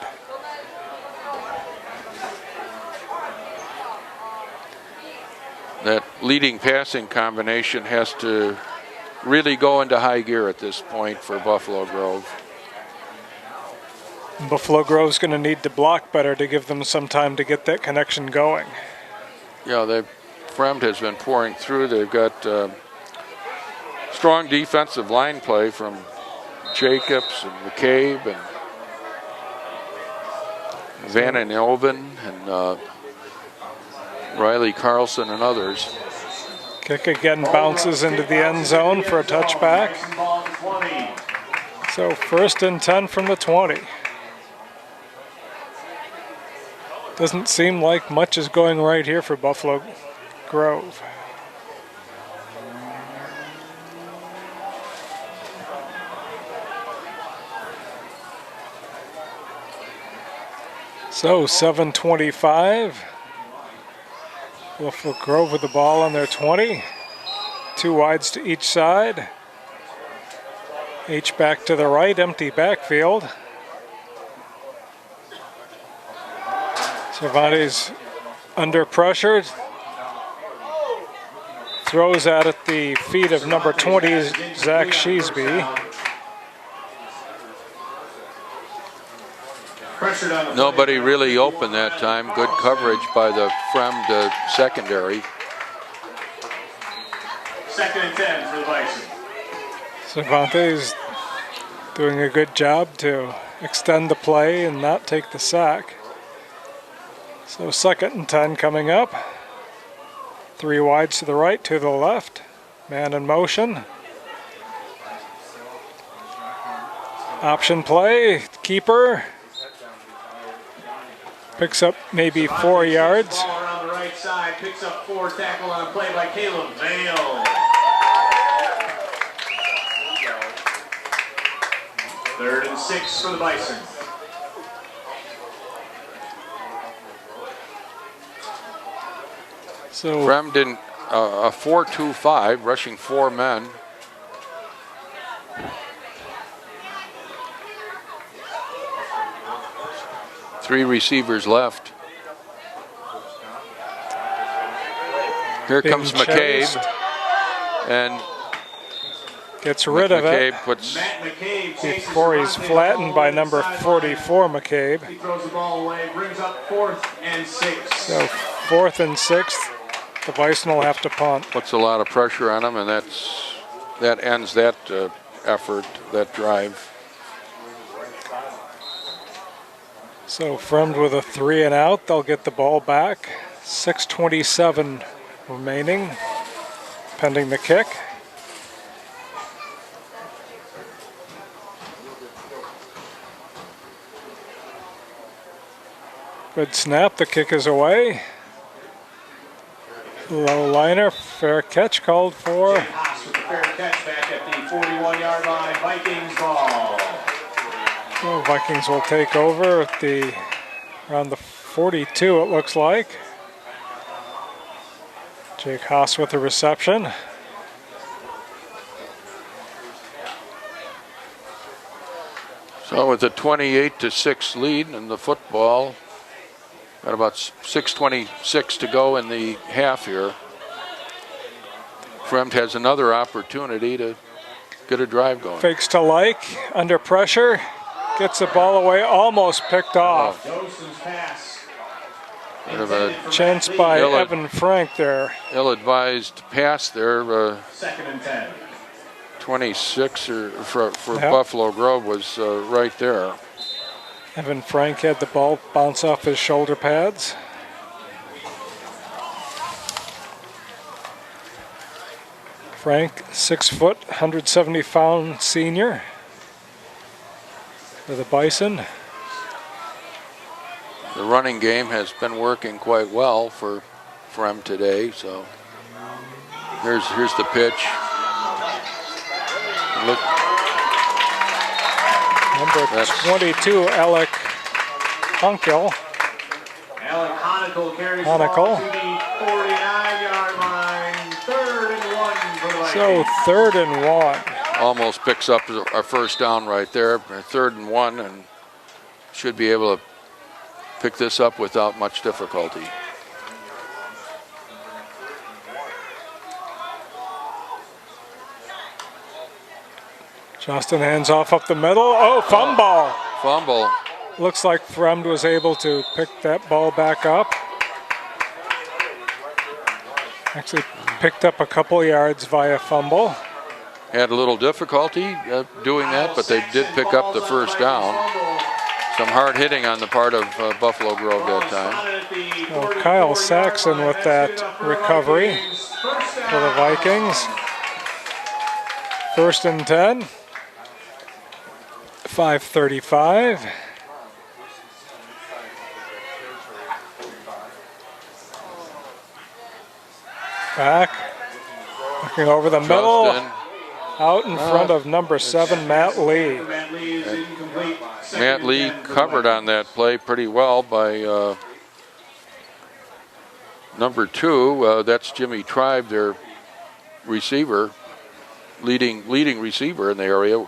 That leading passing combination has to really go into high gear at this point for Buffalo Grove. Buffalo Grove's going to need to block better to give them some time to get that connection going. Yeah, Fremd has been pouring through. They've got strong defensive line play from Jacobs and McCabe and Van Oven and Riley Carlson and others. Kick again bounces into the end zone for a touchback. So 1st and 10 from the 20. Doesn't seem like much is going right here for Buffalo Grove. So 7:25. Buffalo Grove with the ball on their 20. 2 wides to each side. H back to the right, empty backfield. Cervantes under pressure. Throws out at the feet of number 20, Zach Sheesby. Nobody really open that time. Good coverage by the Fremd secondary. 2nd and 10 for the Bison. Cervantes doing a good job to extend the play and not take the sack. So 2nd and 10 coming up. 3 wides to the right, 2 to the left. Man in motion. Option play, keeper. Picks up maybe 4 yards. Ball around the right side, picks up 4, tackle on a play by Caleb Vale. 3rd and 6 for the Bison. So Fremd in a 4-2-5, rushing 4 men. Three receivers left. Here comes McCabe, and gets rid of McCabe it puts Matt McCabe before he's flattened by number 44, McCabe. He throws the ball away, brings up 4th and 6. So 4th and 6, the Bison will have to punt. puts a lot of pressure on him, and that ends that effort, that drive. So Fremd with a 3 and out, they'll get the ball back. 6:27 remaining, pending the kick. Good snap, the kick is away. Low liner, fair catch called for. Haas with the fair catch back at the 41-yard line. Vikings ball. So Vikings will take over at around the 42, it looks like. Jake Haas with the reception. So with a 28-6 lead in the football, got about 6:26 to go in the half here. Fremd has another opportunity to get a drive going. Fakes to Like, under pressure, gets the ball away, almost picked off. Dawson's pass. Bit of a Chance by Evan Frank there. ill-advised pass there. 2nd and 10. 26 for Yep. Buffalo Grove was right there. Evan Frank had the ball bounce off his shoulder pads. Frank, 6 foot, 170-pound senior for the Bison. The running game has been working quite well for Fremd today. So here's the pitch. Look, Number 22, Alec Hunkel. Alec Honicle carries Honicle. the ball to the 49-yard line. 3rd and 1 for the Vikings. So 3rd and 1. almost picks up a first down right there. 3rd and 1, and should be able to pick this up without much difficulty. Justin hands off up the middle. Oh, fumble. Fumble. Looks like Fremd was able to pick that ball back up. Actually picked up a couple yards via fumble. Had a little difficulty doing that, but they did pick up the first down. Some hard hitting on the part of Buffalo Grove that time. Well, Kyle Saxon with that recovery for the Vikings. 1st and 10. 5:35. Back. Looking over the middle. Justin. Out in front of number 7, Matt Lee. Matt Lee covered on that play pretty well by number 2. That's Jimmy Tribe, their receiver, leading receiver in the area,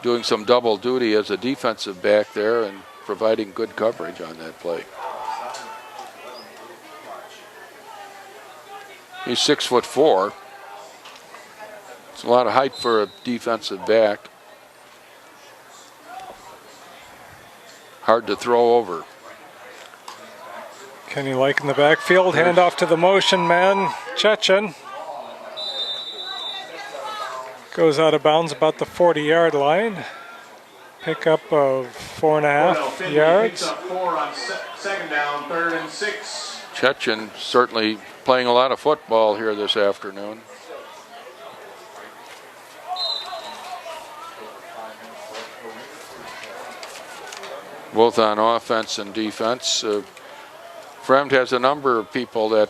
doing some double duty as a defensive back there and providing good coverage on that play. He's 6'4". It's a lot of height for a defensive back. Hard to throw over. Kenny Lake in the backfield. Handoff to the motion man, Chechen. Goes out of bounds about the 40-yard line. Pickup of 4.5 yards. Picks up 4 on 2nd down, 3rd and 6. Chechen certainly playing a lot of football here this afternoon. Both on offense and defense. Fremd has a number of people that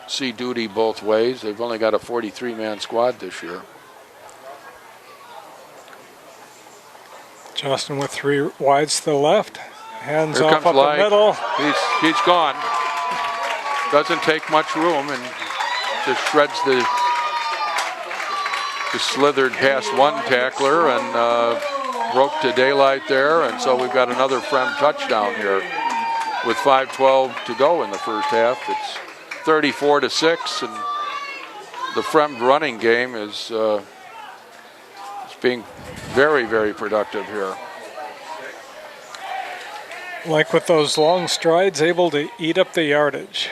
see duty both ways. They've only got a 43-man squad this year. Justin with 3 wides to the left. Hands Here off comes up Light. the middle. He's gone. Doesn't take much room and just shreds the slithered past one tackler and broke to daylight there, and so we've got another Fremd touchdown here with 5:12 to go in the first half. It's 34-6, and the Fremd running game is being very, very productive here. Like with those long strides, able to eat up the yardage.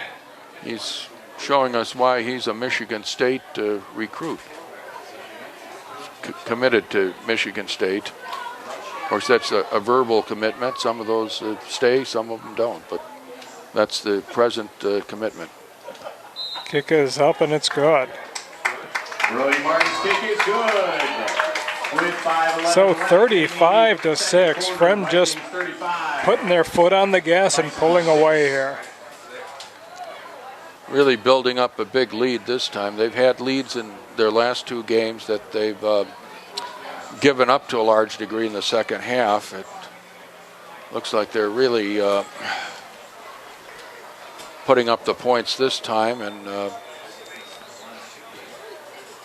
He's showing us why he's a Michigan State recruit. Committed to Michigan State. Of course, that's a verbal commitment. Some of those stay, some of them don't, but that's the present commitment. Kick is up and it's good. Brody Martin's kick is good. With 5:11 So 35-6. Fremd just putting their foot on the gas and pulling away here. Really building up a big lead this time. They've had leads in their last 2 games that they've given up to a large degree in the second half. It looks like they're really putting up the points this time, and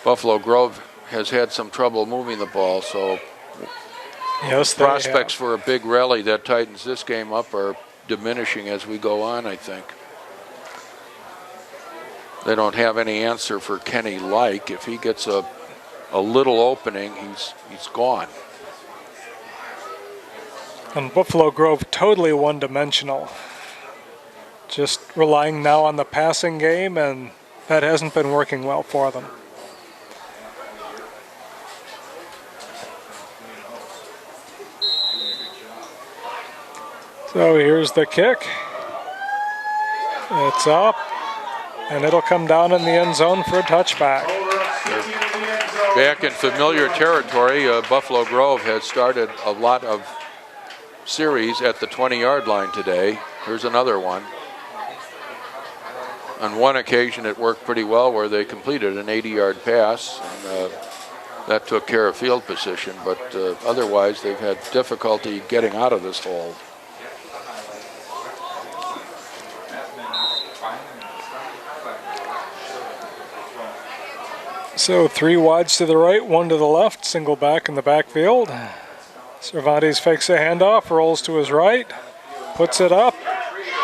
Buffalo Grove has had some trouble moving the ball, so Yes, they prospects have. for a big rally that tightens this game up are diminishing as we go on, I think. They don't have any answer for Kenny Like. If he gets a little opening, he's gone. And Buffalo Grove totally one-dimensional. Just relying now on the passing game, and that hasn't been working well for them. So here's the kick. It's up, and it'll come down in the end zone for a touchback. Back in familiar territory, Buffalo Grove has started a lot of series at the 20-yard line today. Here's another one. On one occasion, it worked pretty well where they completed an 80-yard pass, and that took care of field position, but otherwise they've had difficulty getting out of this hole. So 3 wides to the right, 1 to the left, single back in the backfield. Cervantes fakes a handoff, rolls to his right, puts it up,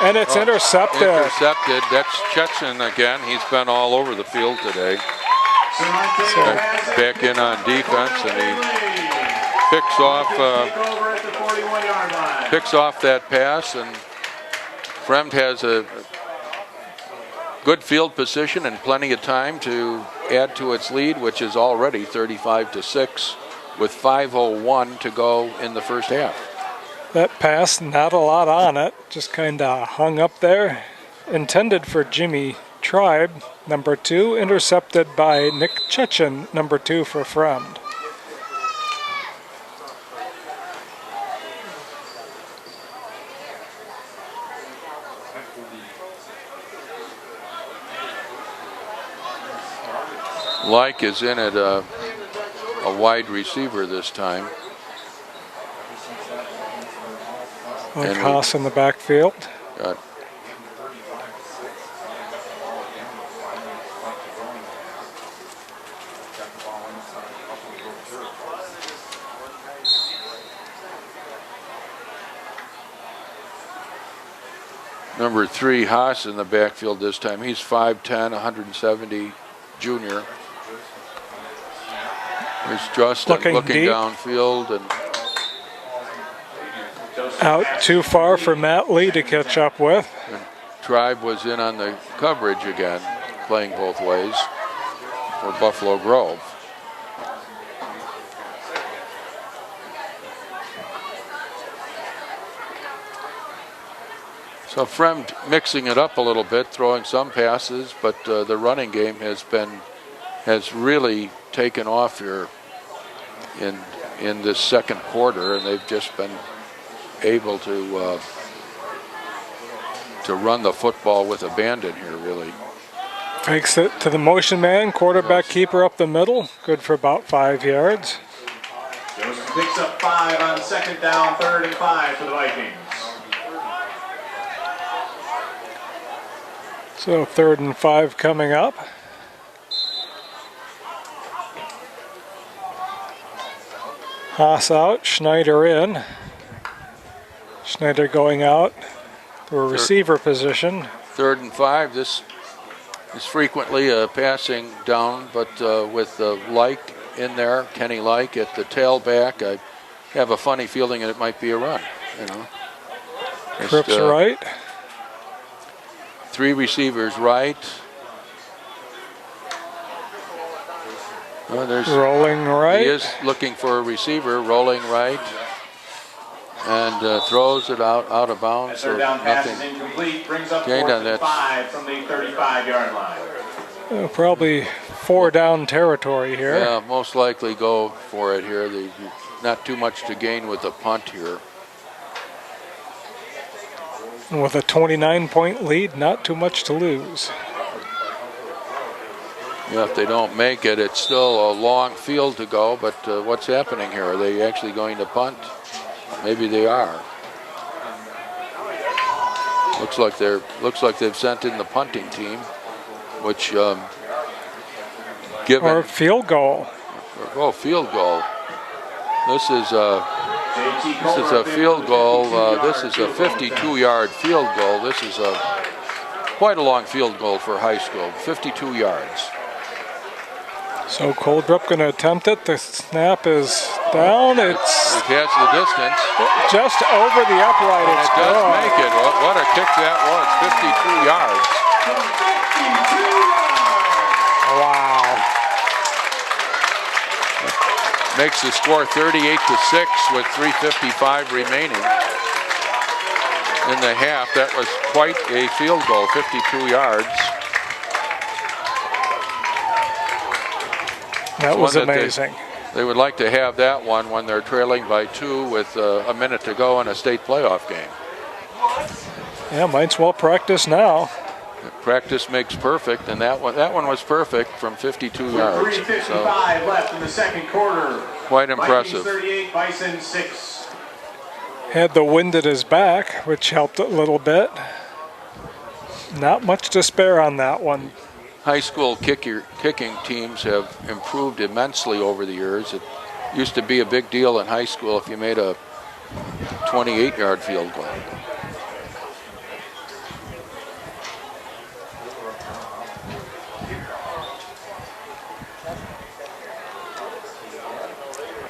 and it's intercepted. Intercepted. That's Chechen again. He's been all over the field today. Back in on defense, and he picks off that pass, and Fremd has good field position and plenty of time to add to its lead, which is already 35-6 with 5:01 to go in the first half. That pass, not a lot on it, just kind of hung up there. Intended for Jimmy Tribe, number 2, intercepted by Nick Chechen, number 2 for Fremd. Like is in at a wide receiver this time. Like Haas in the backfield. Got number 3, Haas in the backfield this time. He's 5'10", 170 junior. Here's Justin looking downfield and out too far for Matt Lee to catch up with. And Tribe was in on the coverage again, playing both ways for Buffalo Grove. So Fremd mixing it up a little bit, throwing some passes, but the running game has really taken off here in this second quarter, and they've just been able to run the football with abandon here, really. Fakes it to the motion man, quarterback keeper up the middle, good for about 5 yards. Joseph picks up 5 on second down, 3rd and 5 for the Vikings. So 3rd and 5 coming up. Haas out, Schneider in. Schneider going out to a receiver position. 3rd and 5. This is frequently a passing down, but with Like in there, Kenny Like at the tailback, I have a funny feeling that it might be a run. You know, Cripps right. 3 receivers right. There's rolling right. He is looking for a receiver, rolling right, and throws it out of bounds. So down pass is nothing incomplete, brings up gained 4th on that. and 5 from the 35-yard line. Probably 4 down territory here. Yeah, most likely go for it here. Not too much to gain with the punt here. And with a 29-point lead, not too much to lose. Yeah, if they don't make it, it's still a long field to go, but what's happening here? Are they actually going to punt? Maybe they are. Looks like they've sent in the punting team, which given or field goal. Oh, field goal. This is a field goal. This is a 52-yard field goal. This is quite a long field goal for high school. 52 yards. So Coldrup going to attempt it. The snap is down. It has the distance. Just over the upright. And it does make it. What a kick that was. 52 yards. Wow. Makes the score 38-6 with 3:55 remaining in the half. That was quite a field goal, 52 yards. That was amazing. They would like to have that one when they're trailing by 2 with a minute to go in a state playoff game. Yeah, might as well practice now. Practice makes perfect, and that one was perfect from 52 yards. 3:55 So left in the second quarter. quite impressive. Vikings 38, Bison 6. Had the wind at his back, which helped a little bit. Not much to spare on that one. High school kicking teams have improved immensely over the years. It used to be a big deal in high school if you made a 28-yard field goal.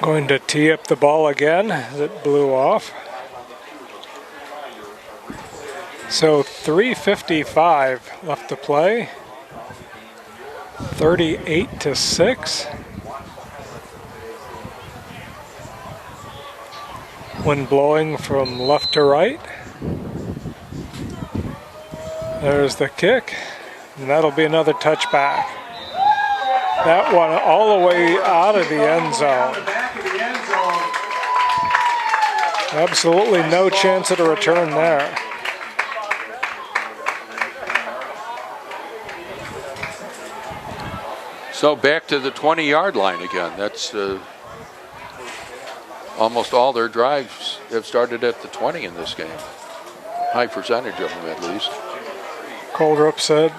Going to tee up the ball again as it blew off. So 3:55 left to play. 38-6. Wind blowing from left to right. There's the kick, and that'll be another touchback. That one all the way out of the end zone. Absolutely no chance at a return there. So back to the 20-yard line again. That's almost all their drives have started at the 20 in this game. High percentage of them, at least. Coldrup said,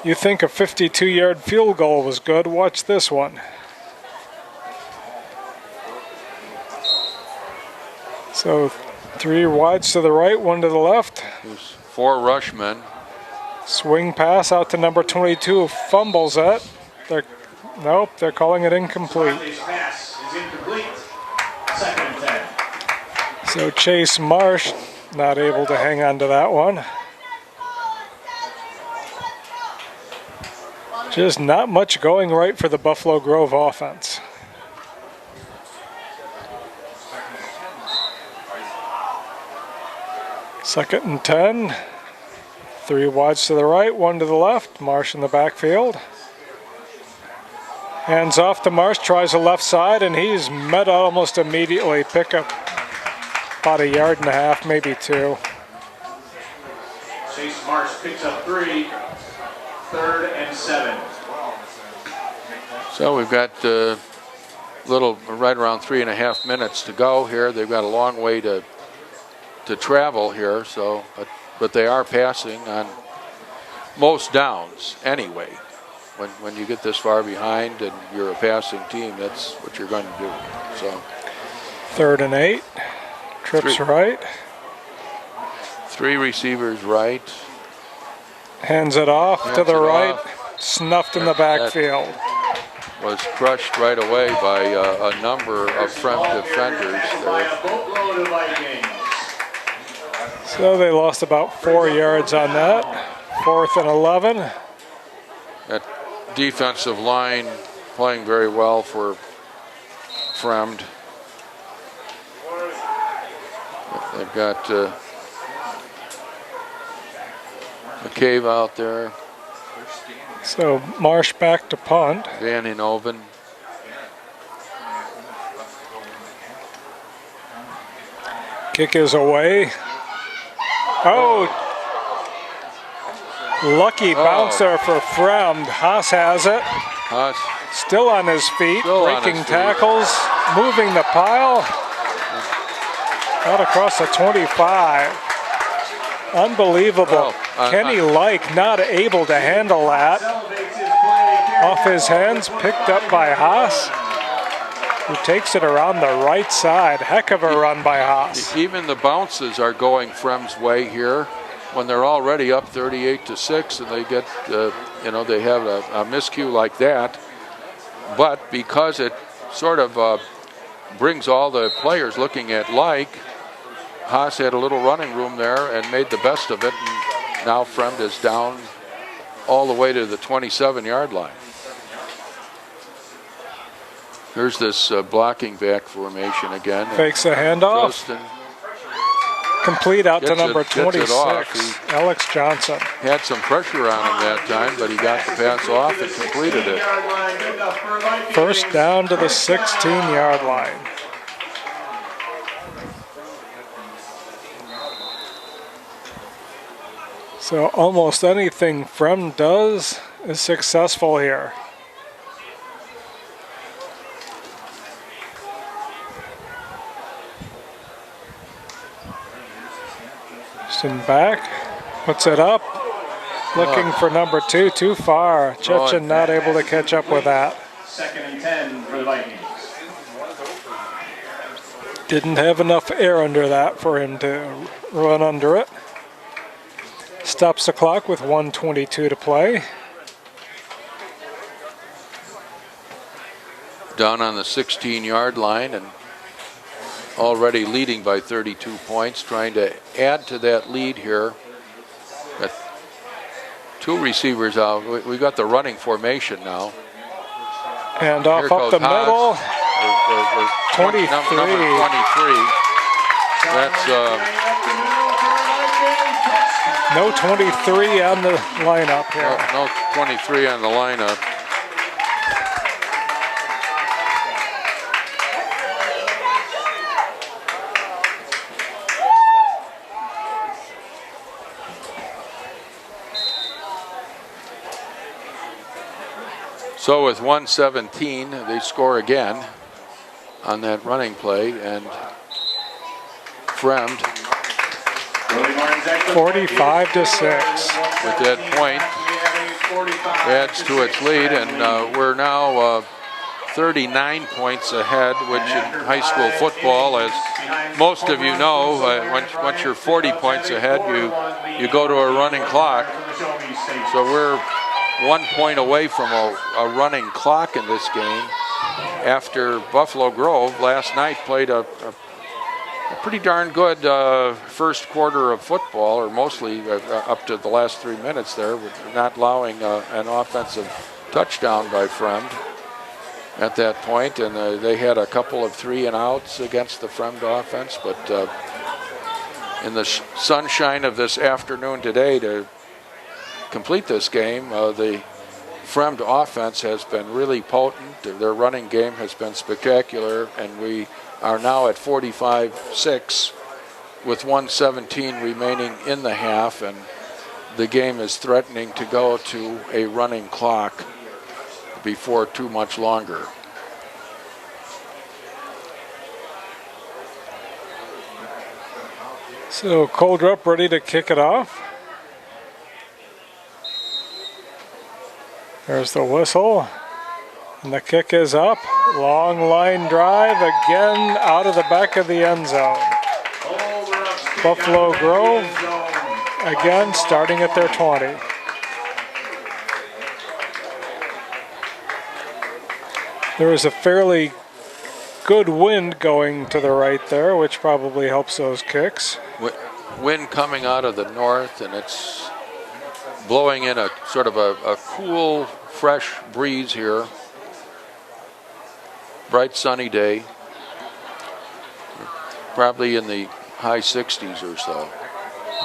"You think a 52-yard field goal was good? Watch this one." So 3 wides to the right, 1 to the left. There's 4 rushmen. Swing pass out to number 22, fumbles it. Nope, they're calling it incomplete. Pass is incomplete. 2nd and 10. So Chase Marsh not able to hang on to that one. Just not much going right for the Buffalo Grove offense. Second and 10. 3 wides to the right, 1 to the left. Marsh in the backfield. Hands off to Marsh, tries the left side, and he's met almost immediately. Pick up about 1.5 yards, maybe 2. Chase Marsh picks up 3. 3rd and 7. So we've got right around 3.5 minutes to go here. They've got a long way to travel here. So, but they are passing on most downs anyway. When you get this far behind and you're a passing team, that's what you're going to do. So 3rd and 8. Trips right. 3 receivers right. Hands it off to the right. Snuffed in the backfield. Was crushed right away by a number of Fremd defenders there. So they lost about 4 yards on that. 4th and 11. That defensive line playing very well for Fremd. They've got McCabe out there. So Marsh back to punt. Van Hinoven. Kick is away. Oh, lucky bounce there for Fremd. Haas has it. Haas still on his feet, still breaking tackles, moving the pile. Out across the 25. Unbelievable. Kenny Like not able to handle that. Off his hands, picked up by Haas, who takes it around the right side. Heck of a run by Haas. Even the bounces are going Fremd's way here when they're already up 38-6, and they get, they have a miscue like that. But because it sort of brings all the players looking at Like, Haas had a little running room there and made the best of it. And now Fremd is down all the way to the 27-yard line. Here's this blocking back formation again. Fakes the handoff. Justin complete out to number gets it 26, Alex Johnson. Had some pressure on him that time, but he got the pass off and completed it. First down to the 16-yard line. So almost anything Fremd does is successful here. Back, puts it up, looking for number 2, too far. Chechen not able to catch up with that. 2nd and 10 for the Vikings. Didn't have enough air under that for him to run under it. Stops the clock with 1:22 to play. Down on the 16-yard line and already leading by 32 points, trying to add to that lead here Got 2 receivers out. We got the running formation now. And off Here up the goes Haas. middle. 23. Number 23. That's No 23 on the lineup here. no 23 on the lineup. So with 117, they score again on that running play, and Fremd 45-6. with that point adds to its lead, and we're now 39 points ahead, which in high school football, as most of you know, once you're 40 points ahead, you go to a running clock. So we're 1 point away from a running clock in this game after Buffalo Grove last night played a pretty darn good first quarter of football, or mostly up to the last 3 minutes there, with not allowing an offensive touchdown by Fremd at that point. And they had a couple of 3-and-outs against the Fremd offense, but in the sunshine of this afternoon today, to complete this game, the Fremd offense has been really potent. Their running game has been spectacular, and we are now at 45-6 with 117 remaining in the half, and the game is threatening to go to a running clock before too much longer. So Coldrup ready to kick it off. There's the whistle, and the kick is up. Long line drive, again out of the back of the end zone. Buffalo Grove, again starting at their 20. There is a fairly good wind going to the right there, which probably helps those kicks. Wind coming out of the north, and it's blowing in a sort of a cool, fresh breeze here. Bright sunny day, probably in the high 60s or so.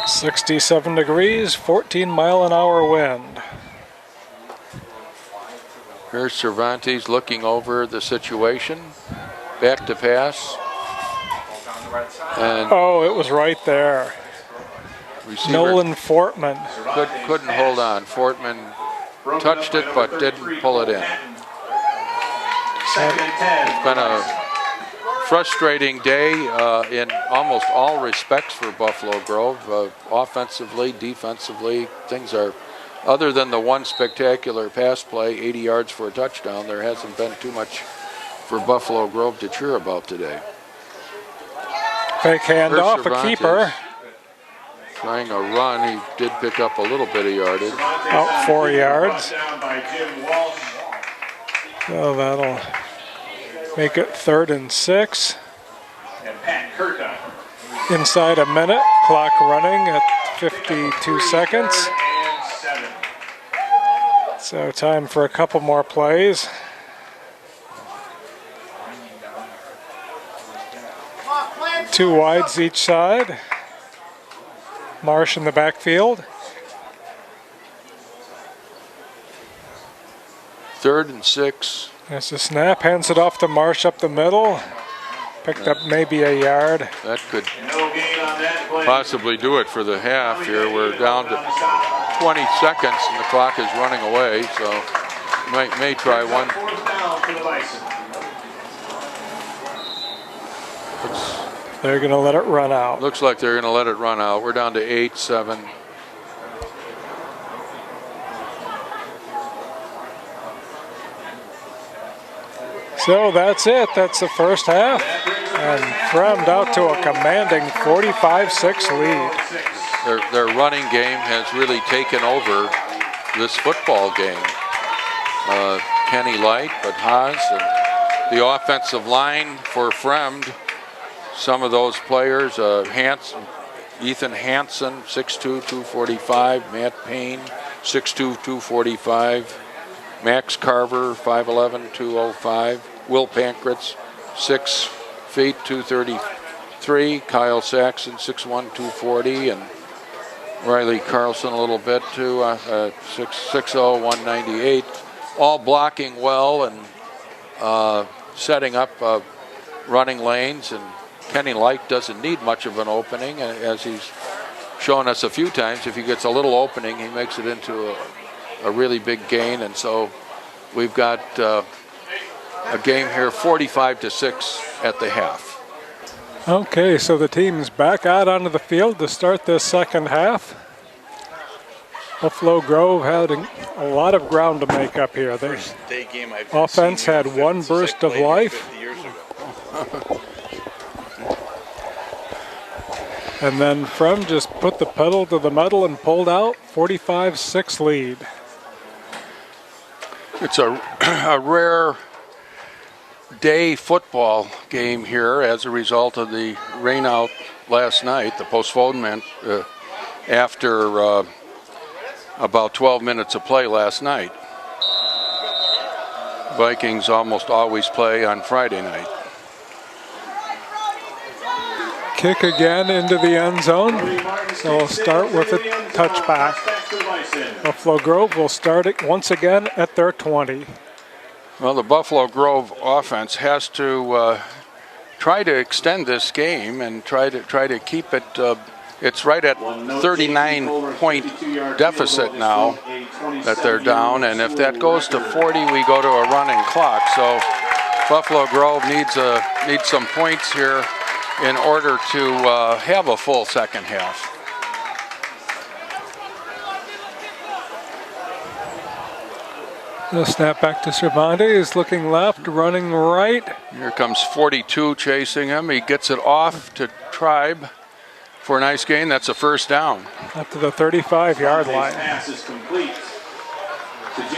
67 degrees, 14-mile-an-hour wind. Here's Cervantes looking over the situation. Back to pass. And oh, it was right there. receiver Nolan Fortman. couldn't hold on. Fortman touched it but didn't pull it in. It's been a frustrating day in almost all respects for Buffalo Grove. Offensively, defensively, things are, other than the one spectacular pass play, 80 yards for a touchdown, there hasn't been too much for Buffalo Grove to cheer about today. Fake handoff, a keeper. Trying a run, he did pick up a little bit of yardage. Out 4 yards. So that'll make it 3rd and 6. Inside a minute, clock running at 52 seconds. So time for a couple more plays. Two wides each side. Marsh in the backfield. 3rd and 6. There's a snap, hands it off to Marsh up the middle. Picked up maybe a yard. That could possibly do it for the half here. We're down to 20 seconds and the clock is running away, so may try one. They're going to let it run out. Looks like they're going to let it run out. We're down to 8-7. So that's it. That's the first half. And Fremd out to a commanding 45-6 lead. Their running game has really taken over this football game. Kenny Light, but Haas, and the offensive line for Fremd, some of those players, Ethan Hansen, 6'2", 245. Matt Payne, 6'2", 245. Max Carver, 5'11", 205. Will Pankratz, 6 feet, 233. Kyle Saxon, 6'1", 240. And Riley Carlson a little bit too, 6'0", 198. All blocking well and setting up running lanes. And Kenny Light doesn't need much of an opening, as he's shown us a few times. If he gets a little opening, he makes it into a really big gain. And so we've got a game here, 45-6 at the half. Okay, so the team's back out onto the field to start this second half. Buffalo Grove had a lot of ground to make up here. The offense had one burst of life. And then Fremd just put the pedal to the metal and pulled out 45-6 lead. It's a rare day football game here as a result of the rain out last night, the postponement after about 12 minutes of play last night. Vikings almost always play on Friday night. Kick again into the end zone. So we'll start with a touchback. Buffalo Grove will start it once again at their 20. Well, the Buffalo Grove offense has to try to extend this game and try to keep it. It's right at 39-point deficit now that they're down, and if that goes to 40, we go to a running clock. So Buffalo Grove needs some points here in order to have a full second half. The snap back to Cervantes, looking left, running right. Here comes 42 chasing him. He gets it off to Tribe for a nice gain. That's a first down. Up to the 35-yard line.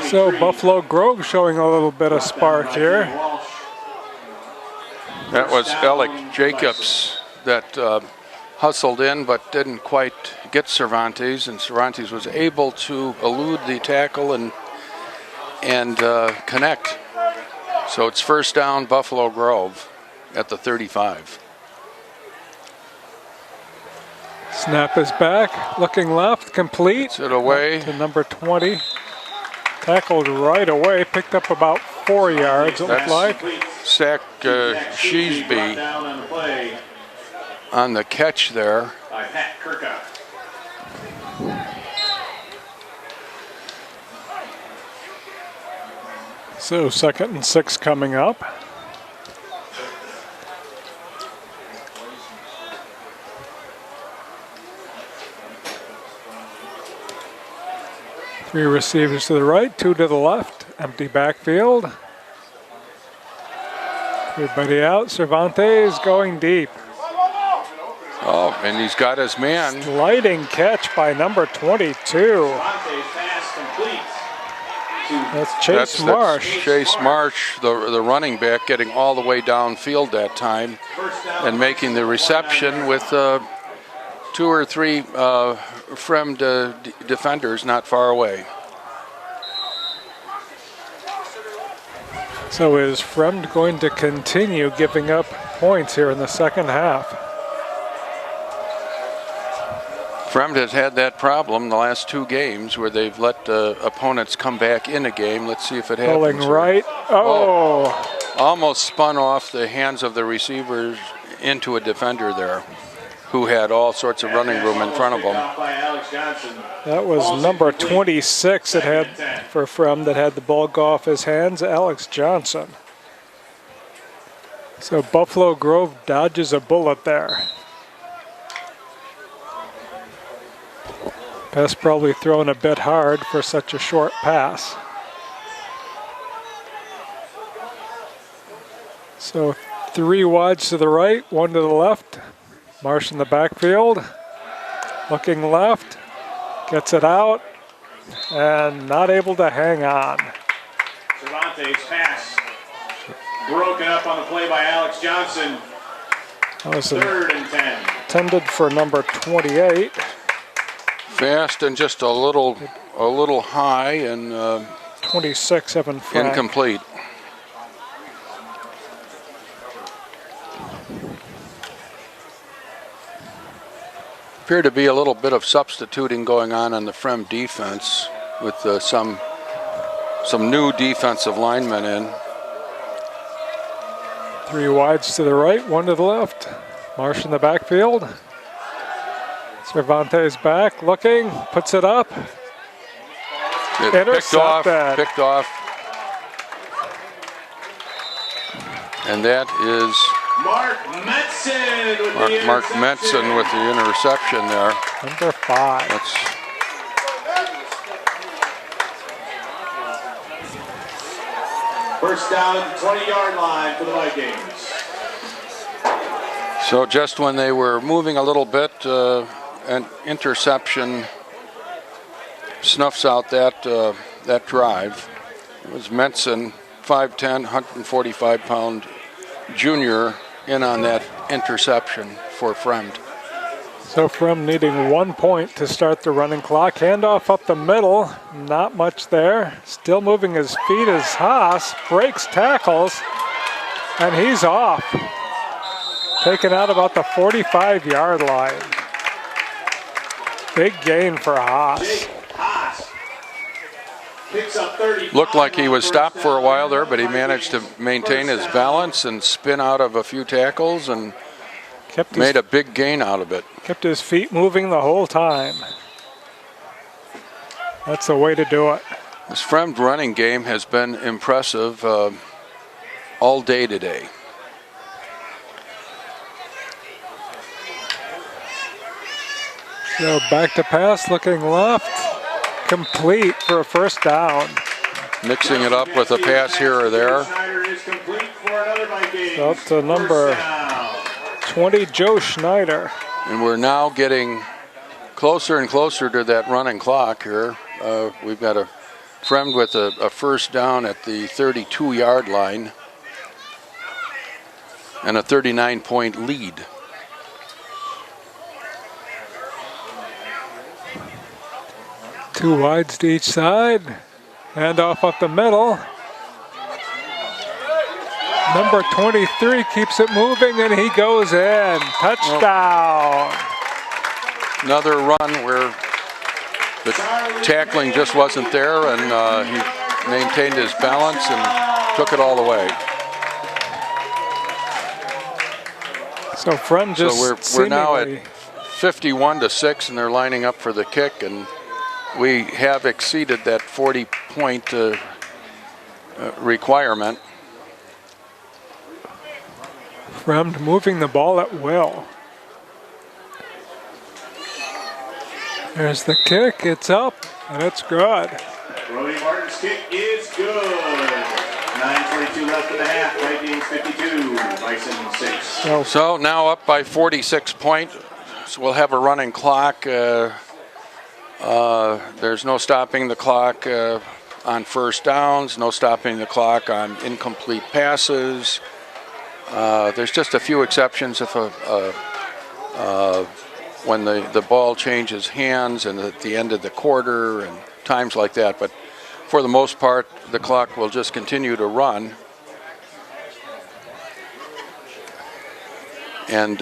So Buffalo Grove showing a little bit of spark here. That was Alec Jacobs that hustled in but didn't quite get Cervantes, and Cervantes was able to elude the tackle and connect. So it's first down, Buffalo Grove at the 35. Snap is back, looking left, complete. Gets it away. To number 20. Tackled right away, picked up about 4 yards, it looked like. Zach Sheesby on the catch there. So 2nd and 6 coming up. Three receivers to the right, 2 to the left. Empty backfield. Everybody out. Cervantes going deep. Oh, and he's got his man. Sliding catch by number 22. That's Chase Marsh. That's Chase Marsh, the running back, getting all the way downfield that time and making the reception with 2 or 3 Fremd defenders not far away. So is Fremd going to continue giving up points here in the second half? Fremd has had that problem the last 2 games where they've let opponents come back in a game. Let's see if it happens. Pulling right. Oh! Almost spun off the hands of the receivers into a defender there who had all sorts of running room in front of him. That was number 26 that had for Fremd that had the ball go off his hands, Alex Johnson. So Buffalo Grove dodges a bullet there. Pass probably thrown a bit hard for such a short pass. So 3 wides to the right, 1 to the left. Marsh in the backfield, looking left, gets it out, and not able to hang on. Cervantes pass broken up on the play by Alex Johnson. That was 3rd and 10. intended for number 28. Fast and just a little high and 26, Evan Frank. incomplete. Appeared to be a little bit of substituting going on the Fremd defense with some new defensive linemen in. 3 wides to the right, 1 to the left. Marsh in the backfield. Cervantes back, looking, puts it up. Intercepted. Picked off. And that is Mark Metzen with the interception there. Number 5. That's First down at the 20-yard line for the Vikings. so just when they were moving a little bit, an interception snuffs out that drive. It was Metzen, 5'10", 145-pound junior, in on that interception for Fremd. So Fremd needing 1 point to start the running clock. Handoff up the middle, not much there. Still moving his feet as Haas breaks tackles, and he's off. Taken out about the 45-yard line. Big gain for Haas. Looked like he was stopped for a while there, but he managed to maintain his balance and spin out of a few tackles and made a big gain out of it. Kept his feet moving the whole time. That's the way to do it. This Fremd running game has been impressive all day today. So back to pass, looking left. Complete for a first down. Mixing it up with a pass here or there. Up to number 20, Joe Schneider. And we're now getting closer and closer to that running clock here. We've got a Fremd with a first down at the 32-yard line and a 39-point lead. Two wides to each side. Handoff up the middle. Number 23 keeps it moving, and he goes in. Touchdown. Another run where the tackling just wasn't there, and he maintained his balance and took it all the way. So Fremd just so we're now at 51-6, and they're lining up for the kick, and we have exceeded that 40-point requirement. Fremd moving the ball at will. There's the kick, it's up, and it's good. Brody Martin's kick is good. 9:22 left in the half, Vikings 52, Bison 6. So now up by 46 points. So we'll have a running clock. There's no stopping the clock on first downs, no stopping the clock on incomplete passes. There's just a few exceptions if when the ball changes hands and at the end of the quarter and times like that. But for the most part, the clock will just continue to run. And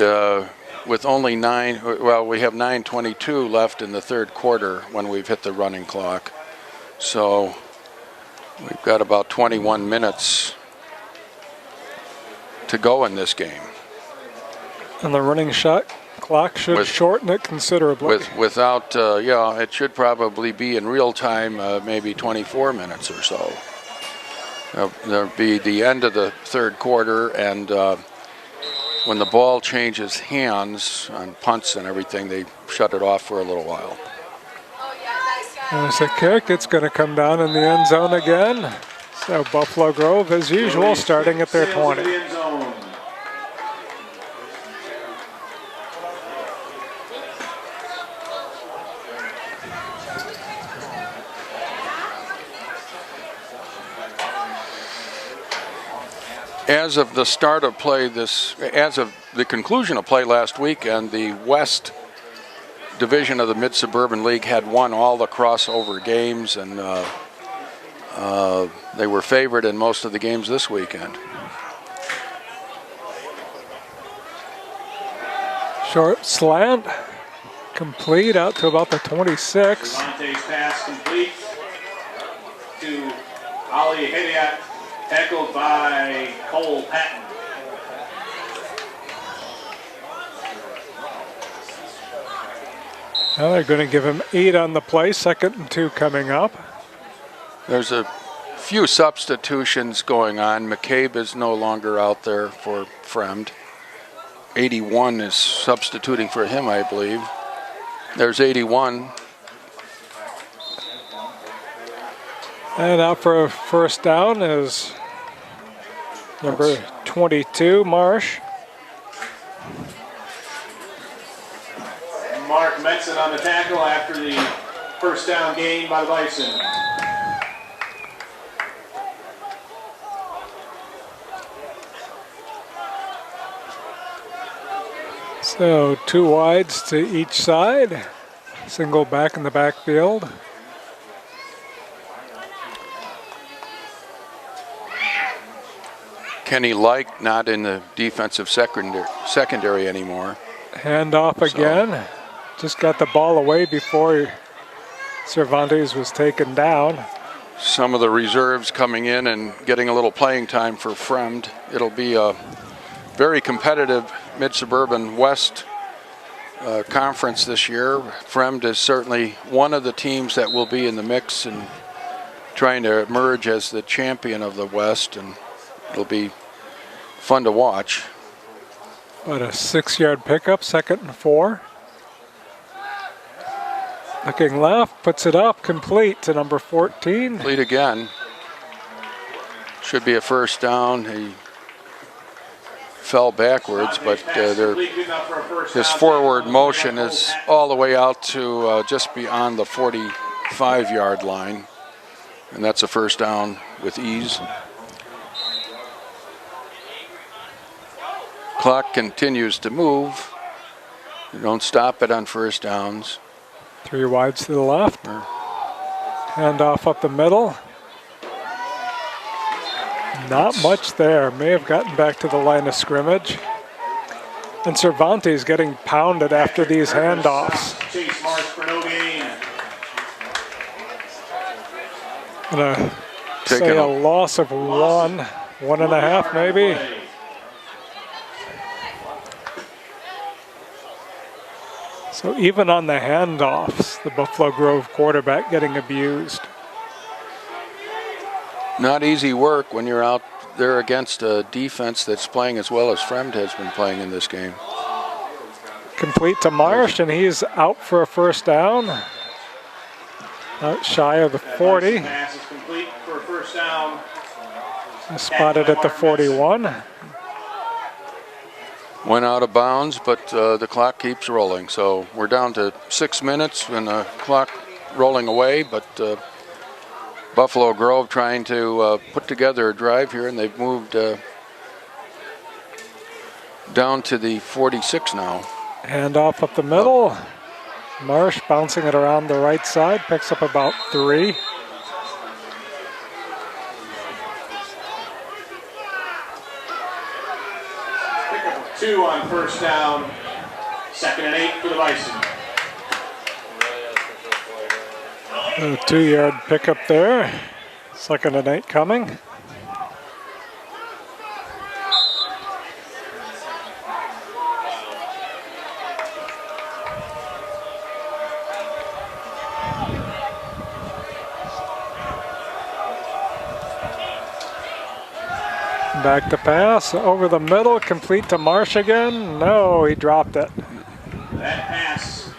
with only we have 9:22 left in the third quarter when we've hit the running clock. So we've got about 21 minutes to go in this game. And the running shot clock should shorten it considerably. Without, it should probably be in real time, maybe 24 minutes or so. There'll be the end of the third quarter, and when the ball changes hands on punts and everything, they shut it off for a little while. There's a kick. It's going to come down in the end zone again. So Buffalo Grove, as usual, starting at their 20. As of the start of play as of the conclusion of play last weekend, the West Division of the Mid-Suburban League had won all the crossover games, and they were favored in most of the games this weekend. Short slant, complete out to about the 26. Devontae's pass complete to Ali Hidiat, tackled by Cole Patton. Now they're going to give him 8 on the play, 2nd and 2 coming up. There's a few substitutions going on. McCabe is no longer out there for Fremd. 81 is substituting for him, I believe. There's 81. And out for a first down is number 22, Marsh. Mark Metzen on the tackle after the first down gain by the Bison. So 2 wides to each side. Single back in the backfield. Kenny Like not in the defensive secondary anymore. Handoff again. Just got the ball away before Cervantes was taken down. Some of the reserves coming in and getting a little playing time for Fremd. It'll be a very competitive Mid-Suburban West conference this year. Fremd is certainly one of the teams that will be in the mix and trying to emerge as the champion of the West, and it'll be fun to watch. But a 6-yard pickup, 2nd and 4. Looking left, puts it up, complete to number 14. Complete again. Should be a first down. He fell backwards, but his forward motion is all the way out to just beyond the 45-yard line. And that's a first down with ease. Clock continues to move. You don't stop it on first downs. 3 wides to the left. Handoff up the middle. Not much there. May have gotten back to the line of scrimmage. And Cervantes getting pounded after these handoffs. Chase Marsh for no gain. Gonna say a loss of 1.5 maybe. So even on the handoffs, the Buffalo Grove quarterback getting abused. Not easy work when you're out there against a defense that's playing as well as Fremd has been playing in this game. Complete to Marsh, and he's out for a first down. Out shy of the 40. Pass is complete for a first down. Spotted at the 41. Went out of bounds, but the clock keeps rolling. So we're down to 6 minutes and the clock rolling away, but Buffalo Grove trying to put together a drive here, and they've moved down to the 46 now. Handoff up the middle. Marsh bouncing it around the right side, picks up about 3. Pickup of 2 on first down. 2nd and 8 for the Bison. A 2-yard pickup there. 2nd and 8 coming. Back to pass, over the middle, complete to Marsh again. No, he dropped it. That pass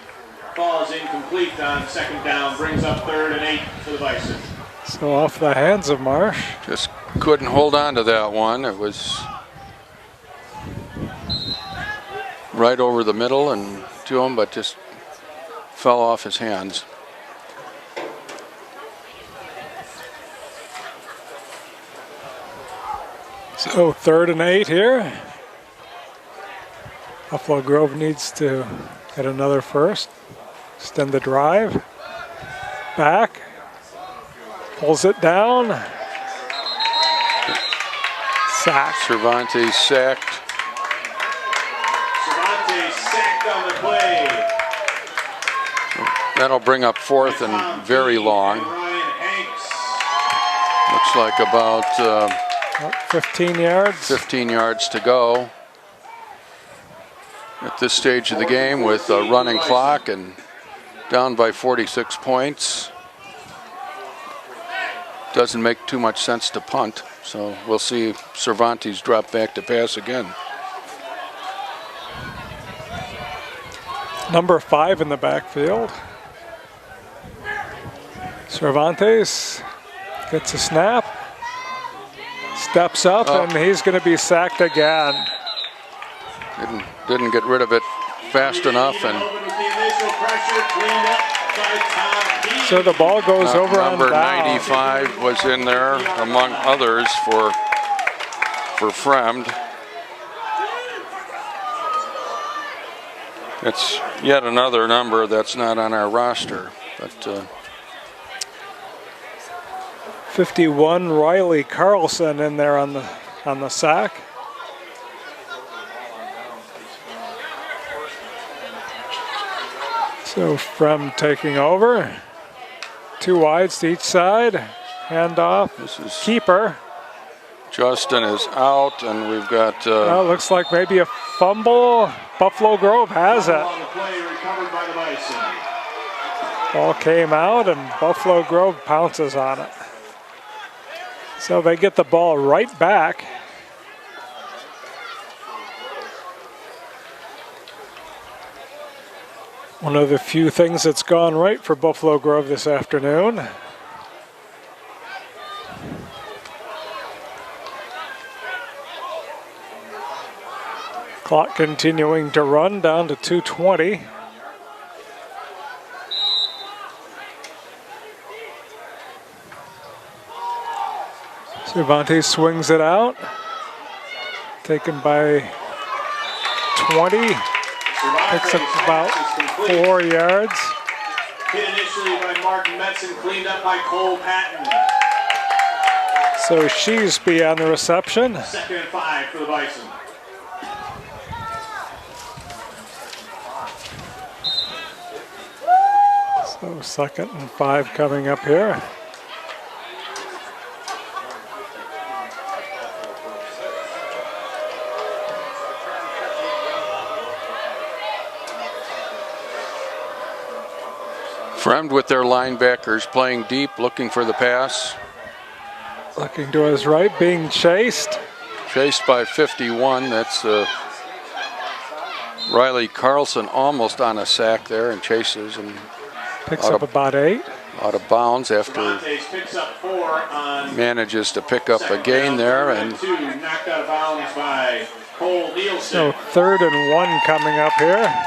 falls incomplete on 2nd down, brings up 3rd and 8 for the Bison. So off the hands of Marsh. Just couldn't hold on to that one. It was right over the middle and to him, but just fell off his hands. So 3rd and 8 here. Buffalo Grove needs to get another first. Extend the drive. Back. Pulls it down. Sack. Cervantes sacked. Cervantes sacked on the play. That'll bring up 4th and very long. Ryan Hanks. Looks like about 15 yards. 15 yards to go at this stage of the game with a running clock and down by 46 points. Doesn't make too much sense to punt, so we'll see if Cervantes drop back to pass again. Number 5 in the backfield. Cervantes gets a snap, steps up, and he's going to be sacked again. Didn't get rid of it fast enough, and so the ball goes over on number down. 95 was in there, among others, for Fremd. It's yet another number that's not on our roster, but 51 Riley Carlson in there on the sack. So Fremd taking over. 2 wides to each side. Handoff. This is keeper. Justin is out, and we've got. Well, looks like maybe a fumble. Buffalo Grove has it. On the play, recovered by the Bison. Ball came out, and Buffalo Grove pounces on it. So they get the ball right back. One of the few things that's gone right for Buffalo Grove this afternoon. Clock continuing to run down to 2:20. Cervantes swings it out. Taken by 20. Picks up about 4 yards. Hit initially by Mark Metzen, cleaned up by Cole Patton. So Sheesby on the reception. 2nd and 5 for the Bison. So 2nd and 5 coming up here. Fremd with their linebackers playing deep, looking for the pass. Looking to his right, being chased. Chased by 51. That's Riley Carlson almost on a sack there, and chases and Picks up about 8. out of bounds after Cervantes picks up 4 on manages to pick up a gain there, and 2 knocked out of bounds by Cole Nielsen. So 3rd and 1 coming up here.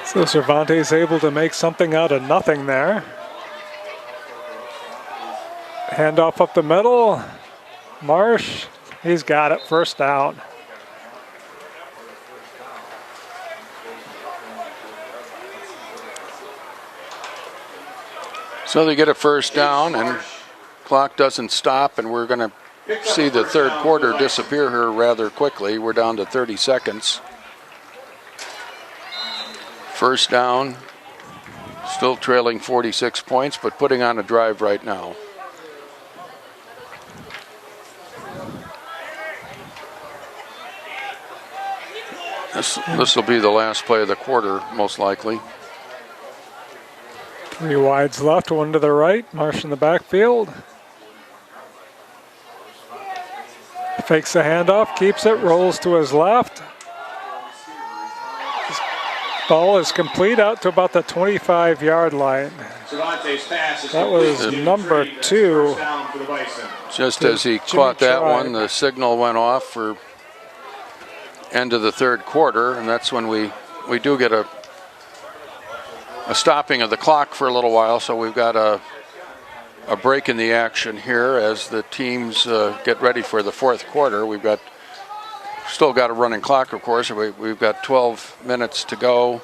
So Cervantes able to make something out of nothing there. Handoff up the middle. Marsh, he's got it, 1st down. so they get a 1st down, and clock doesn't stop, and we're going to see the 3rd quarter disappear here rather quickly. We're down to 30 seconds. 1st down, still trailing 46 points, but putting on a drive right now. This will be the last play of the quarter, most likely. 3 wides left, 1 to the right. Marsh in the backfield. Fakes the handoff, keeps it, rolls to his left. Ball is complete out to about the 25-yard line. Cervantes pass is That was complete. number 2. First down for the Bison. Just as he Jimmy caught that tried. one, the signal went off for end of the 3rd quarter, and that's when we do get a a stopping of the clock for a little while, so we've got a break in the action here as the teams get ready for the fourth quarter. We've still got a running clock, of course. We've got 12 minutes to go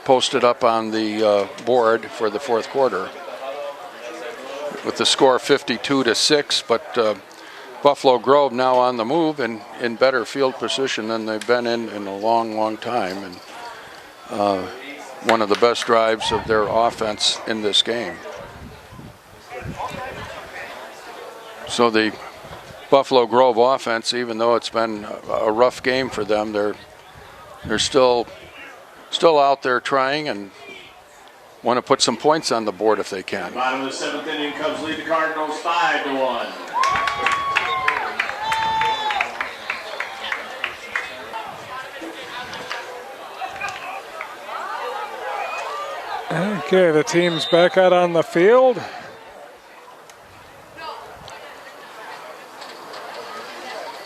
posted up on the board for the fourth quarter with the score 52-6, but Buffalo Grove now on the move and in better field position than they've been in a long, long time, and one of the best drives of their offense in this game. So the Buffalo Grove offense, even though it's been a rough game for them, they're still out there trying and want to put some points on the board if they can. Bottom of the seventh inning, Cubs lead the Cardinals 5-1. Okay, the team's back out on the field.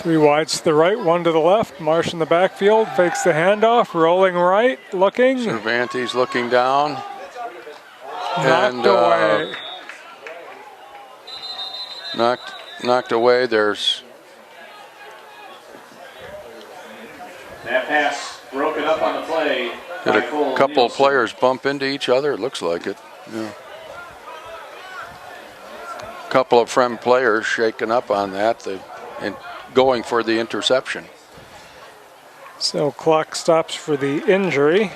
Three wides to the right, one to the left. Marsh in the backfield, fakes the handoff, rolling right, looking. Cervantes looking down. Knocked away. Knocked away. There's That pass broken up on the play. Did a couple of players bump into each other? It looks like it. Yeah. A couple of Fremd players shaken up on that and going for the interception. So clock stops for the injury.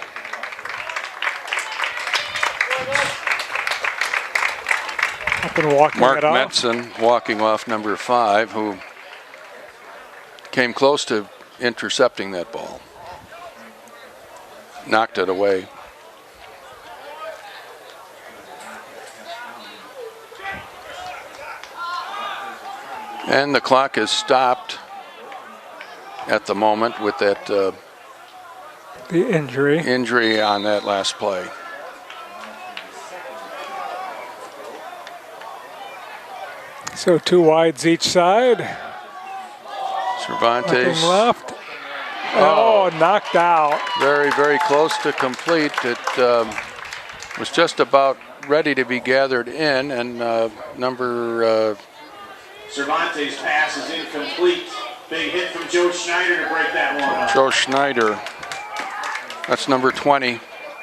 Up and walking Mark it off. Metzen walking off number 5, who came close to intercepting that ball. Knocked it away. And the clock is stopped at the moment with that the injury on that last play. So two wides each side. Cervantes. Looking left. Oh, knocked out. Very, very close to complete. It was just about ready to be gathered in, and number... Cervantes' pass is incomplete. Big hit from Joe Schneider to break that one up. Joe Schneider. That's number 20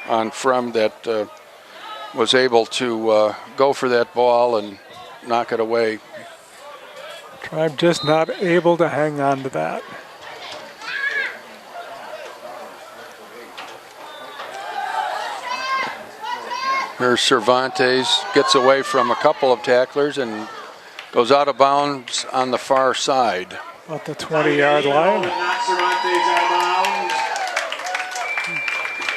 on Fremd that was able to go for that ball and knock it away. Tribe just not able to hang on to that. Here's Cervantes, gets away from a couple of tacklers and goes out of bounds on the far side. About the 20-yard line. Knock Cervantes out of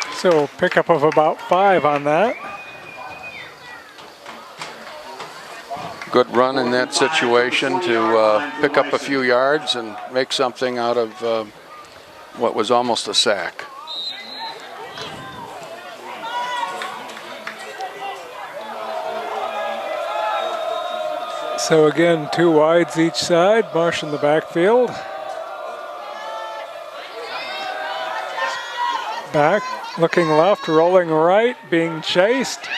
bounds. So pickup of about 5 on that. Good run in that situation to pick up a few yards and make something out of what was almost a sack. So again, two wides each side. Marsh in the backfield. Back, looking left, rolling right, being chased.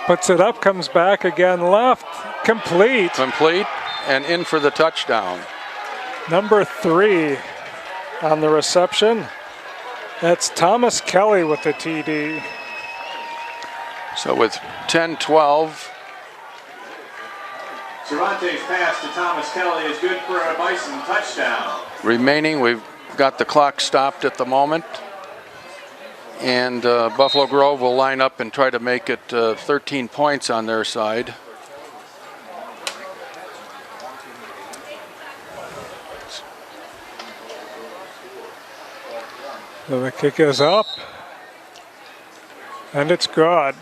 Puts it up, comes back again left. Complete. Complete and in for the touchdown. Number 3 on the reception. That's Thomas Kelly with the TD. So with 10-12. Cervantes' pass to Thomas Kelly is good for a Bison touchdown. Remaining, we've got the clock stopped at the moment. And Buffalo Grove will line up and try to make it 13 points on their side. So the kick is up. And it's good.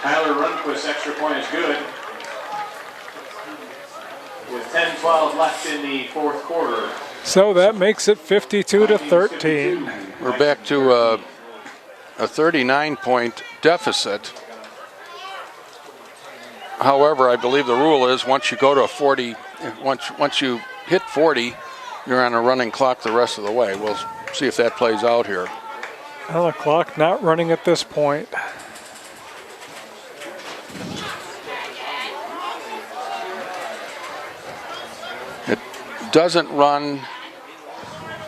Tyler Rundquist's extra point is good. With 10-12 left in the fourth quarter. So that makes it 52-13. We're back to a 39-point deficit. However, I believe the rule is once you go to a 40, once you hit 40, you're on a running clock the rest of the way. We'll see if that plays out here. Well, the clock not running at this point. It doesn't run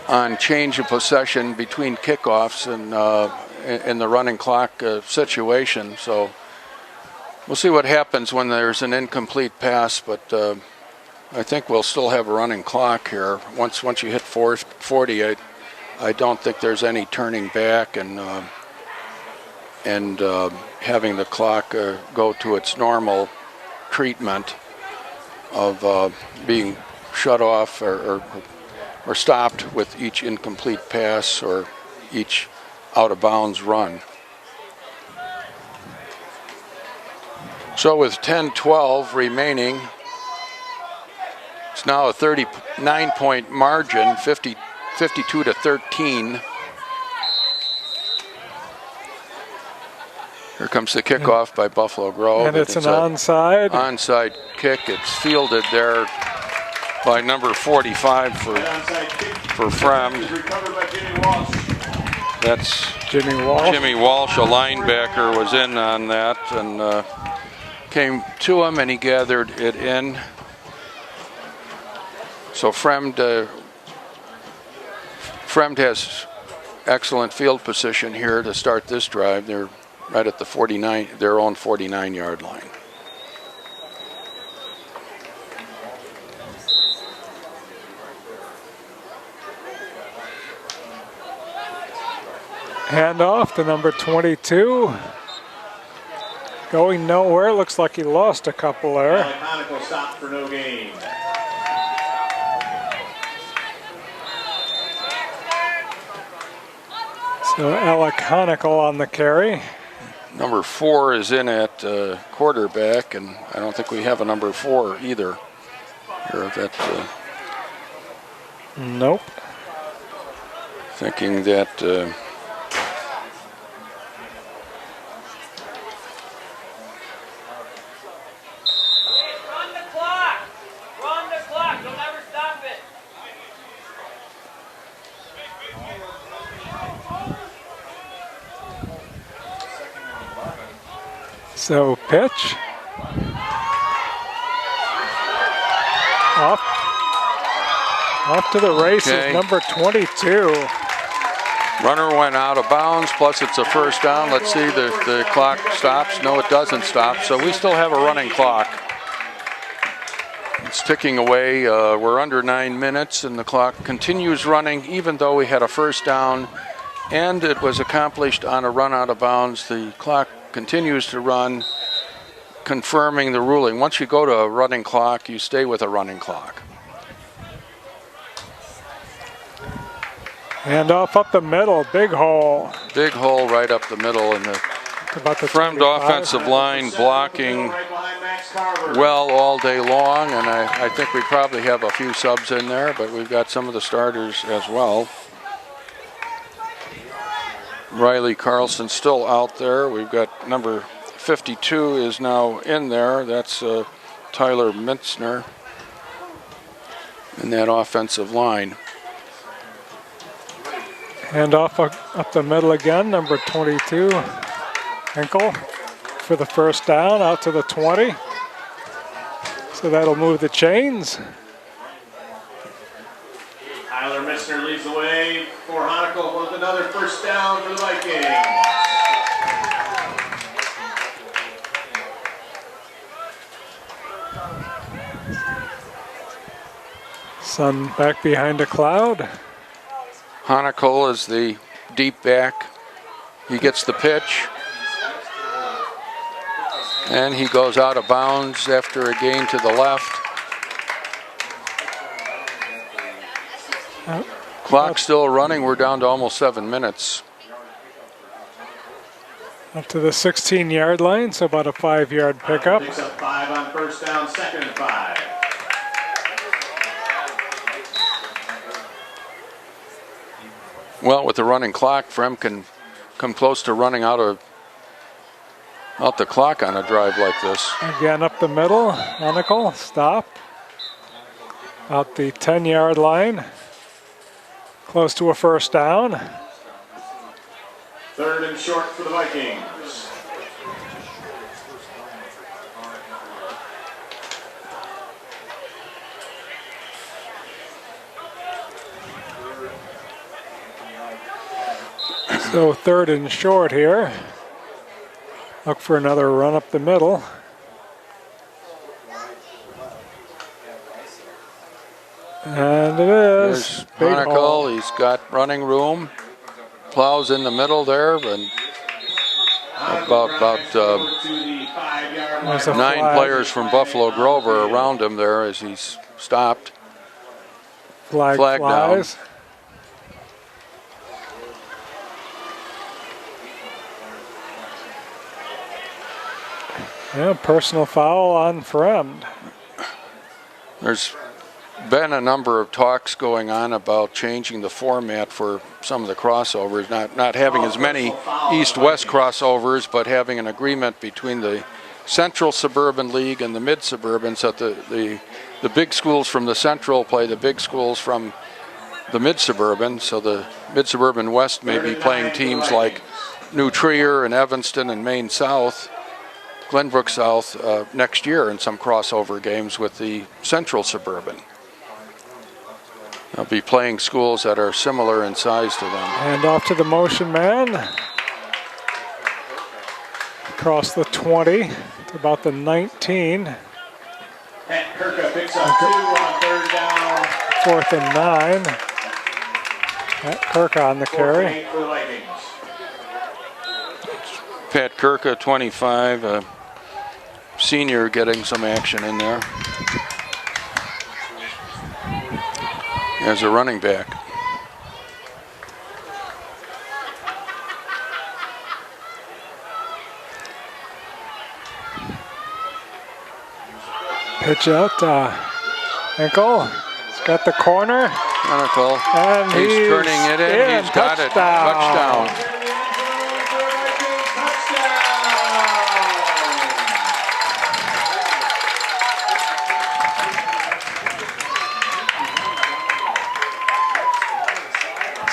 on change of possession between kickoffs and in the running clock situation. So we'll see what happens when there's an incomplete pass, but I think we'll still have a running clock here. Once you hit 40, I don't think there's any turning back and having the clock go to its normal treatment of being shut off or stopped with each incomplete pass or each out-of-bounds run. So with 10-12 remaining, it's now a 39-point margin, 52-13. Here comes the kickoff by Buffalo Grove. And it's an onside. Onside kick. It's fielded there by number 45 for Fremd. That's Jimmy Walsh. Jimmy Walsh, a linebacker, was in on that and came to him and he gathered it in. So Fremd has excellent field position here to start this drive. They're right at the their own 49-yard line. Handoff to number 22. Going nowhere. Looks like he lost a couple there. Conical stopped for no gain. So Alec Honicle on the carry. Number 4 is in at quarterback, and I don't think we have a number 4 either. Here, that. Nope. Thinking that. So pitch. Off to the races, Okay. number 22. Runner went out of bounds, plus it's a first down. Let's see, the clock stops. No, it doesn't stop, so we still have a running clock. It's ticking away. We're under 9 minutes, and the clock continues running, even though we had a first down, and it was accomplished on a run out of bounds. The clock continues to run, confirming the ruling. Once you go to a running clock, you stay with a running clock. Handoff up the middle, big hole. Big hole right up the middle, and the About the Fremd 25. offensive line blocking well all day long, and I think we probably have a few subs in there, but we've got some of the starters as well. Riley Carlson still out there. We've got number 52 is now in there. That's Tyler Mintzner in that offensive line. Handoff up the middle again, number 22, Henkel for the first down, out to the 20. So that'll move the chains. Tyler Missner leads the way for Honicle with another first down for the Vikings. Sun back behind a cloud. Honicle is the deep back. He gets the pitch. And he goes out of bounds after a gain to the left. Clock's still running. We're down to almost 7 minutes. Up to the 16-yard line, so about a 5-yard pickup. Picks up 5 on first down, 2nd and 5. Well, with the running clock, Fremd can come close to running out the clock on a drive like this. Again up the middle, Honicle, stop. Out the 10-yard line. Close to a first down. 3rd and short for the Vikings. So 3rd and short here. Look for another run up the middle. And it is. There's Honeckle. He's got running room. Plows in the middle there, and about 9 players from Buffalo Grove are around him there as he's stopped. Flag down. flies. Yeah, personal foul on Fremd. There's been a number of talks going on about changing the format for some of the crossovers, not having as many east-west crossovers, but having an agreement between the Central Suburban League and the Mid-Suburban, so that the big schools from the Central play the big schools from the Mid-Suburban, so the Mid-Suburban West may be playing teams like New Trier and Evanston and Maine South, Glenbrook South next year in some crossover games with the Central Suburban. They'll be playing schools that are similar in size to them. And off to the motion man. Across the 20 to about the 19. Pat Kirka picks up 2 on 3rd down. 4th and 9. Pat Kirka on the carry. For the Vikings. Pat Kirka, 25, a senior, getting some action in there as a running back. Pitch out, Ankle. He's got the corner. Honeckle. And he's turning it in. He's got it. Touchdown.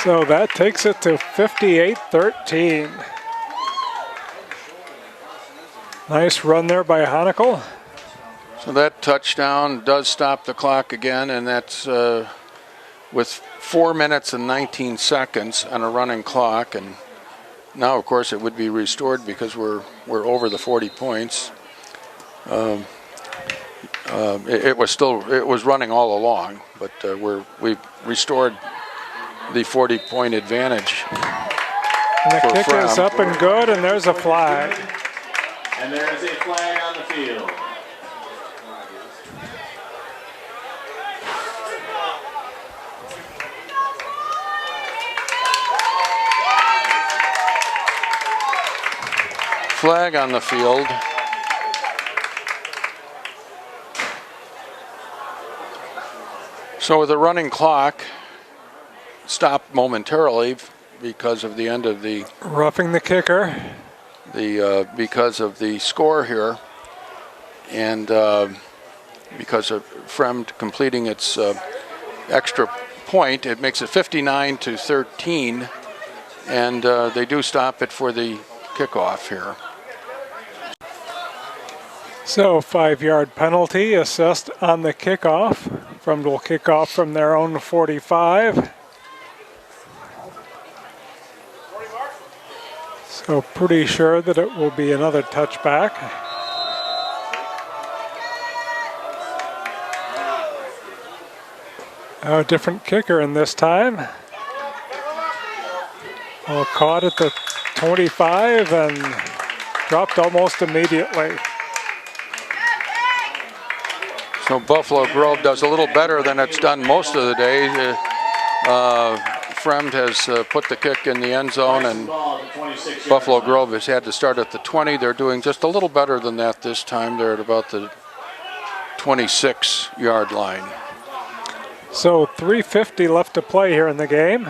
So that takes it to 58-13. Nice run there by Honeckle. So that touchdown does stop the clock again, and that's with 4 minutes and 19 seconds on a running clock. And now, of course, it would be restored because we're over the 40 points. It was running all along, but we've restored the 40-point advantage. And the kick Fremd. is up and good, and there's a flag. And there is a flag on the field. Flag on the field. So with a running clock, stopped momentarily because of the end of the Roughing the kicker. because of the score here, and because of Fremd completing its extra point, it makes it 59-13, and they do stop it for the kickoff here. So 5-yard penalty assessed on the kickoff. Fremd will kick off from their own 45. So pretty sure that it will be another touchback. A different kicker in this time. Well, caught at the 25 and dropped almost immediately. So Buffalo Grove does a little better than it's done most of the day. Fremd has put the kick in the end zone, and Buffalo Grove has had to start at the 20. They're doing just a little better than that this time. They're at about the 26-yard line. So 3:50 left to play here in the game.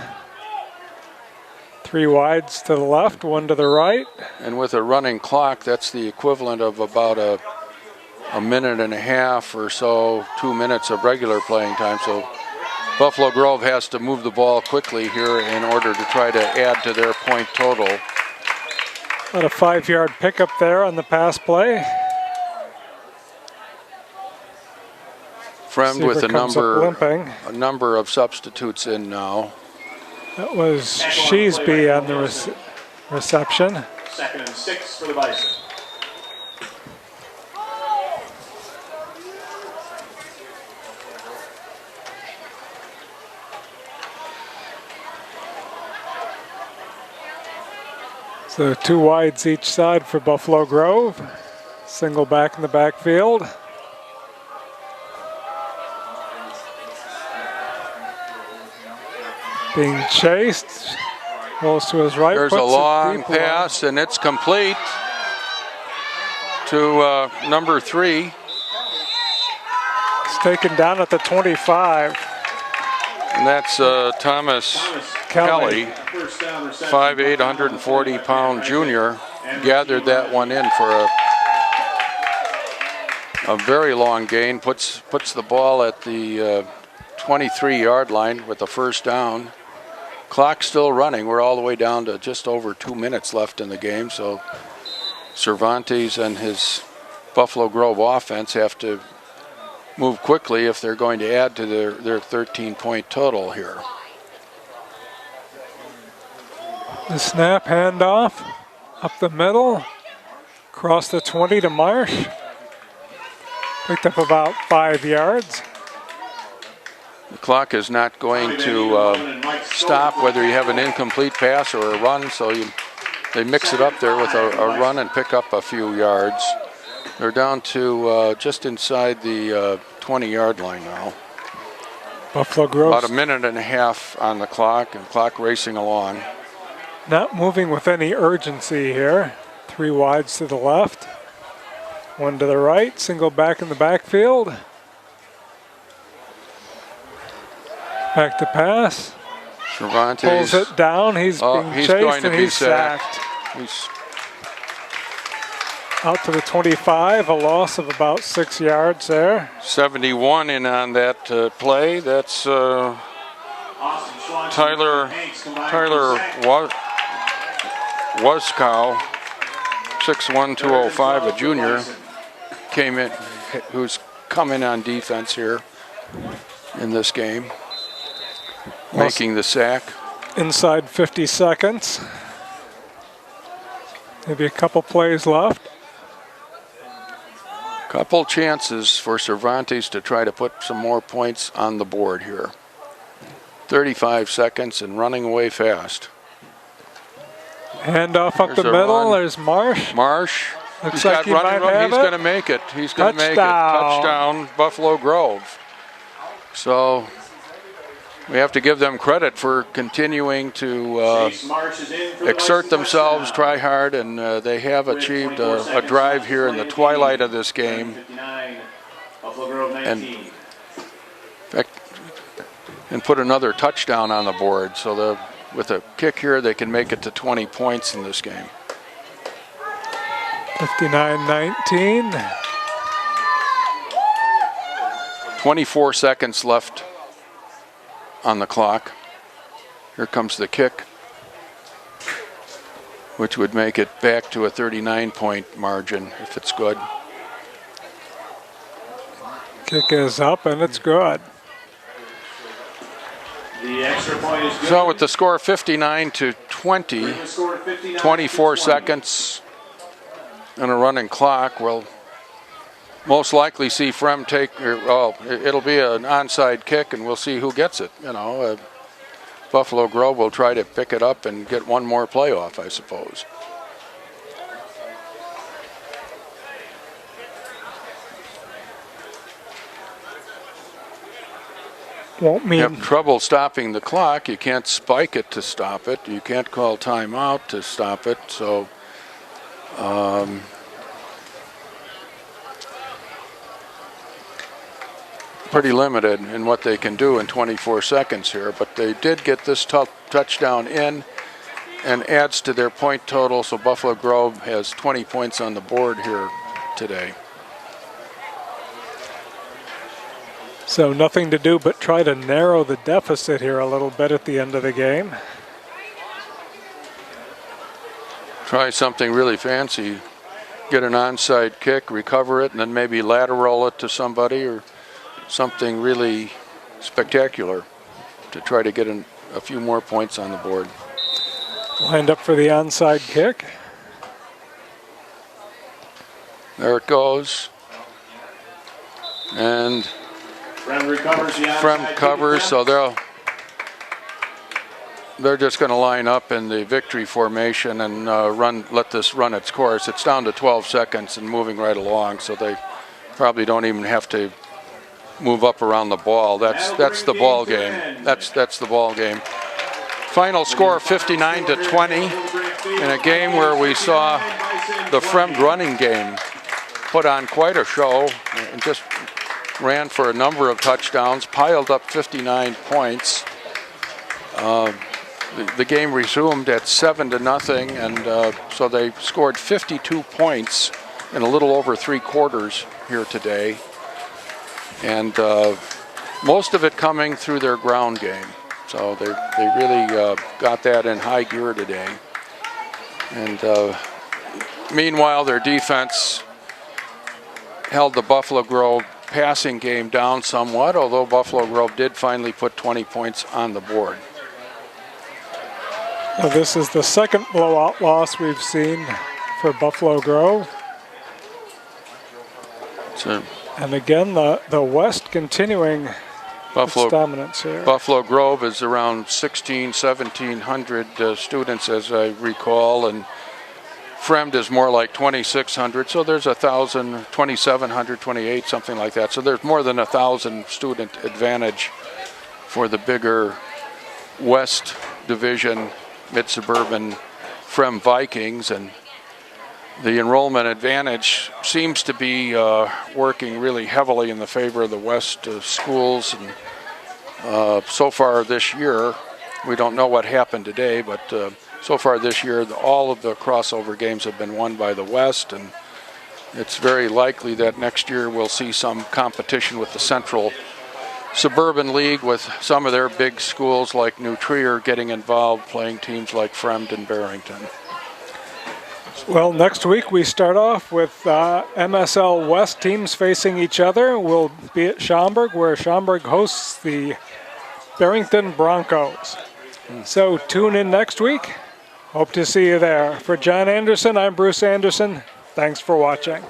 3 wides to the left, 1 to the right. And with a running clock, that's the equivalent of about a minute and a half or so, 2 minutes of regular playing time. So Buffalo Grove has to move the ball quickly here in order to try to add to their point total. About a 5-yard pickup there on the pass play. Fremd with limping. a number of substitutes in now. That was Sheesby on the reception. 2nd and 6 for the Bison. So 2 wides each side for Buffalo Grove. Single back in the backfield. Being chased. Goes to his right. There's a long pass, and it's complete to number 3. It's taken down at the 25. And that's Thomas Kelly, 5'8", 140-pound junior. Gathered that one in for a very long gain. Puts the ball at the 23-yard line with the first down. Clock's still running. We're all the way down to just over 2 minutes left in the game. So Cervantes and his Buffalo Grove offense have to move quickly if they're going to add to their 13-point total here. The snap handoff up the middle, across the 20 to Marsh. Picked up about 5 yards. The clock is not going to stop whether you have an incomplete pass or a run, so they mix it up there with a run and pick up a few yards. They're down to just inside the 20-yard line now. Buffalo Grove. About a minute and a half on the clock, and clock racing along. Not moving with any urgency here. 3 wides to the left, 1 to the right, single back in the backfield. Back to pass. Cervantes pulls it down. He's being chased and he's sacked. Out to the 25, a loss of about 6 yards there. 71 in on that play. That's Tyler Waskow, 6'1", 205, a junior, came in, who's come in on defense here in this game, making the sack. Inside 50 seconds. Maybe a couple plays left. Couple chances for Cervantes to try to put some more points on the board here. 35 seconds and running away fast. Handoff up the middle. There's Marsh. Looks like he might have it. He's going to make it. He's going to make it. Touchdown, Buffalo Grove. So we have to give them credit for continuing to exert themselves, try hard, and they have achieved a drive here in the twilight of this game. And put another touchdown on the board. So with a kick here, they can make it to 20 points in this game. 59-19. 24 seconds left on the clock. Here comes the kick, which would make it back to a 39-point margin if it's good. Kick is up and it's good. The extra point is good. So with the score 59-20, 24 seconds and a running clock, we'll most likely see Fremd take, it'll be an onside kick and we'll see who gets it. You know, Buffalo Grove will try to pick it up and get one more play off, I suppose. Won't mean. You have trouble stopping the clock. You can't spike it to stop it. You can't call timeout to stop it. So pretty limited in what they can do in 24 seconds here. But they did get this touchdown in and adds to their point total. So Buffalo Grove has 20 points on the board here today. So nothing to do but try to narrow the deficit here a little bit at the end of the game. Try something really fancy. Get an onside kick, recover it, and then maybe lateral it to somebody or something really spectacular to try to get a few more points on the board. Lined up for the onside kick. There it goes. And Fremd recovers the onside Fremd kick covers, attempt. so they're just going to line up in the victory formation and let this run its course. It's down to 12 seconds and moving right along, so they probably don't even have to move up around the ball. That's the ball game. That's the ball game. Final score 59-20 in a game where we saw the Fremd running game put on quite a show and just ran for a number of touchdowns, piled up 59 points. The game resumed at 7-0, and so they scored 52 points in a little over 3 quarters here today, and most of it coming through their ground game. So they really got that in high gear today. And meanwhile, their defense held the Buffalo Grove passing game down somewhat, although Buffalo Grove did finally put 20 points on the board. Now, this is the second blowout loss we've seen for Buffalo Grove. And again, the West continuing its dominance here. Buffalo Grove is around 1,700 students, as I recall, and Fremd is more like 2,600. So there's 1,000, 2,700, 28, something like that. So there's more than 1,000 student advantage for the bigger West Division mid-suburban Fremd Vikings, and the enrollment advantage seems to be working really heavily in the favor of the West schools. And so far this year, we don't know what happened today, but so far this year, all of the crossover games have been won by the West, and it's very likely that next year we'll see some competition with the Central Suburban League, with some of their big schools like New Trier getting involved, playing teams like Fremd and Barrington. Well, next week we start off with MSL West teams facing each other. We'll be at Schaumburg, where Schaumburg hosts the Barrington Broncos. So tune in next week. Hope to see you there. For John Anderson, I'm Bruce Anderson. Thanks for watching.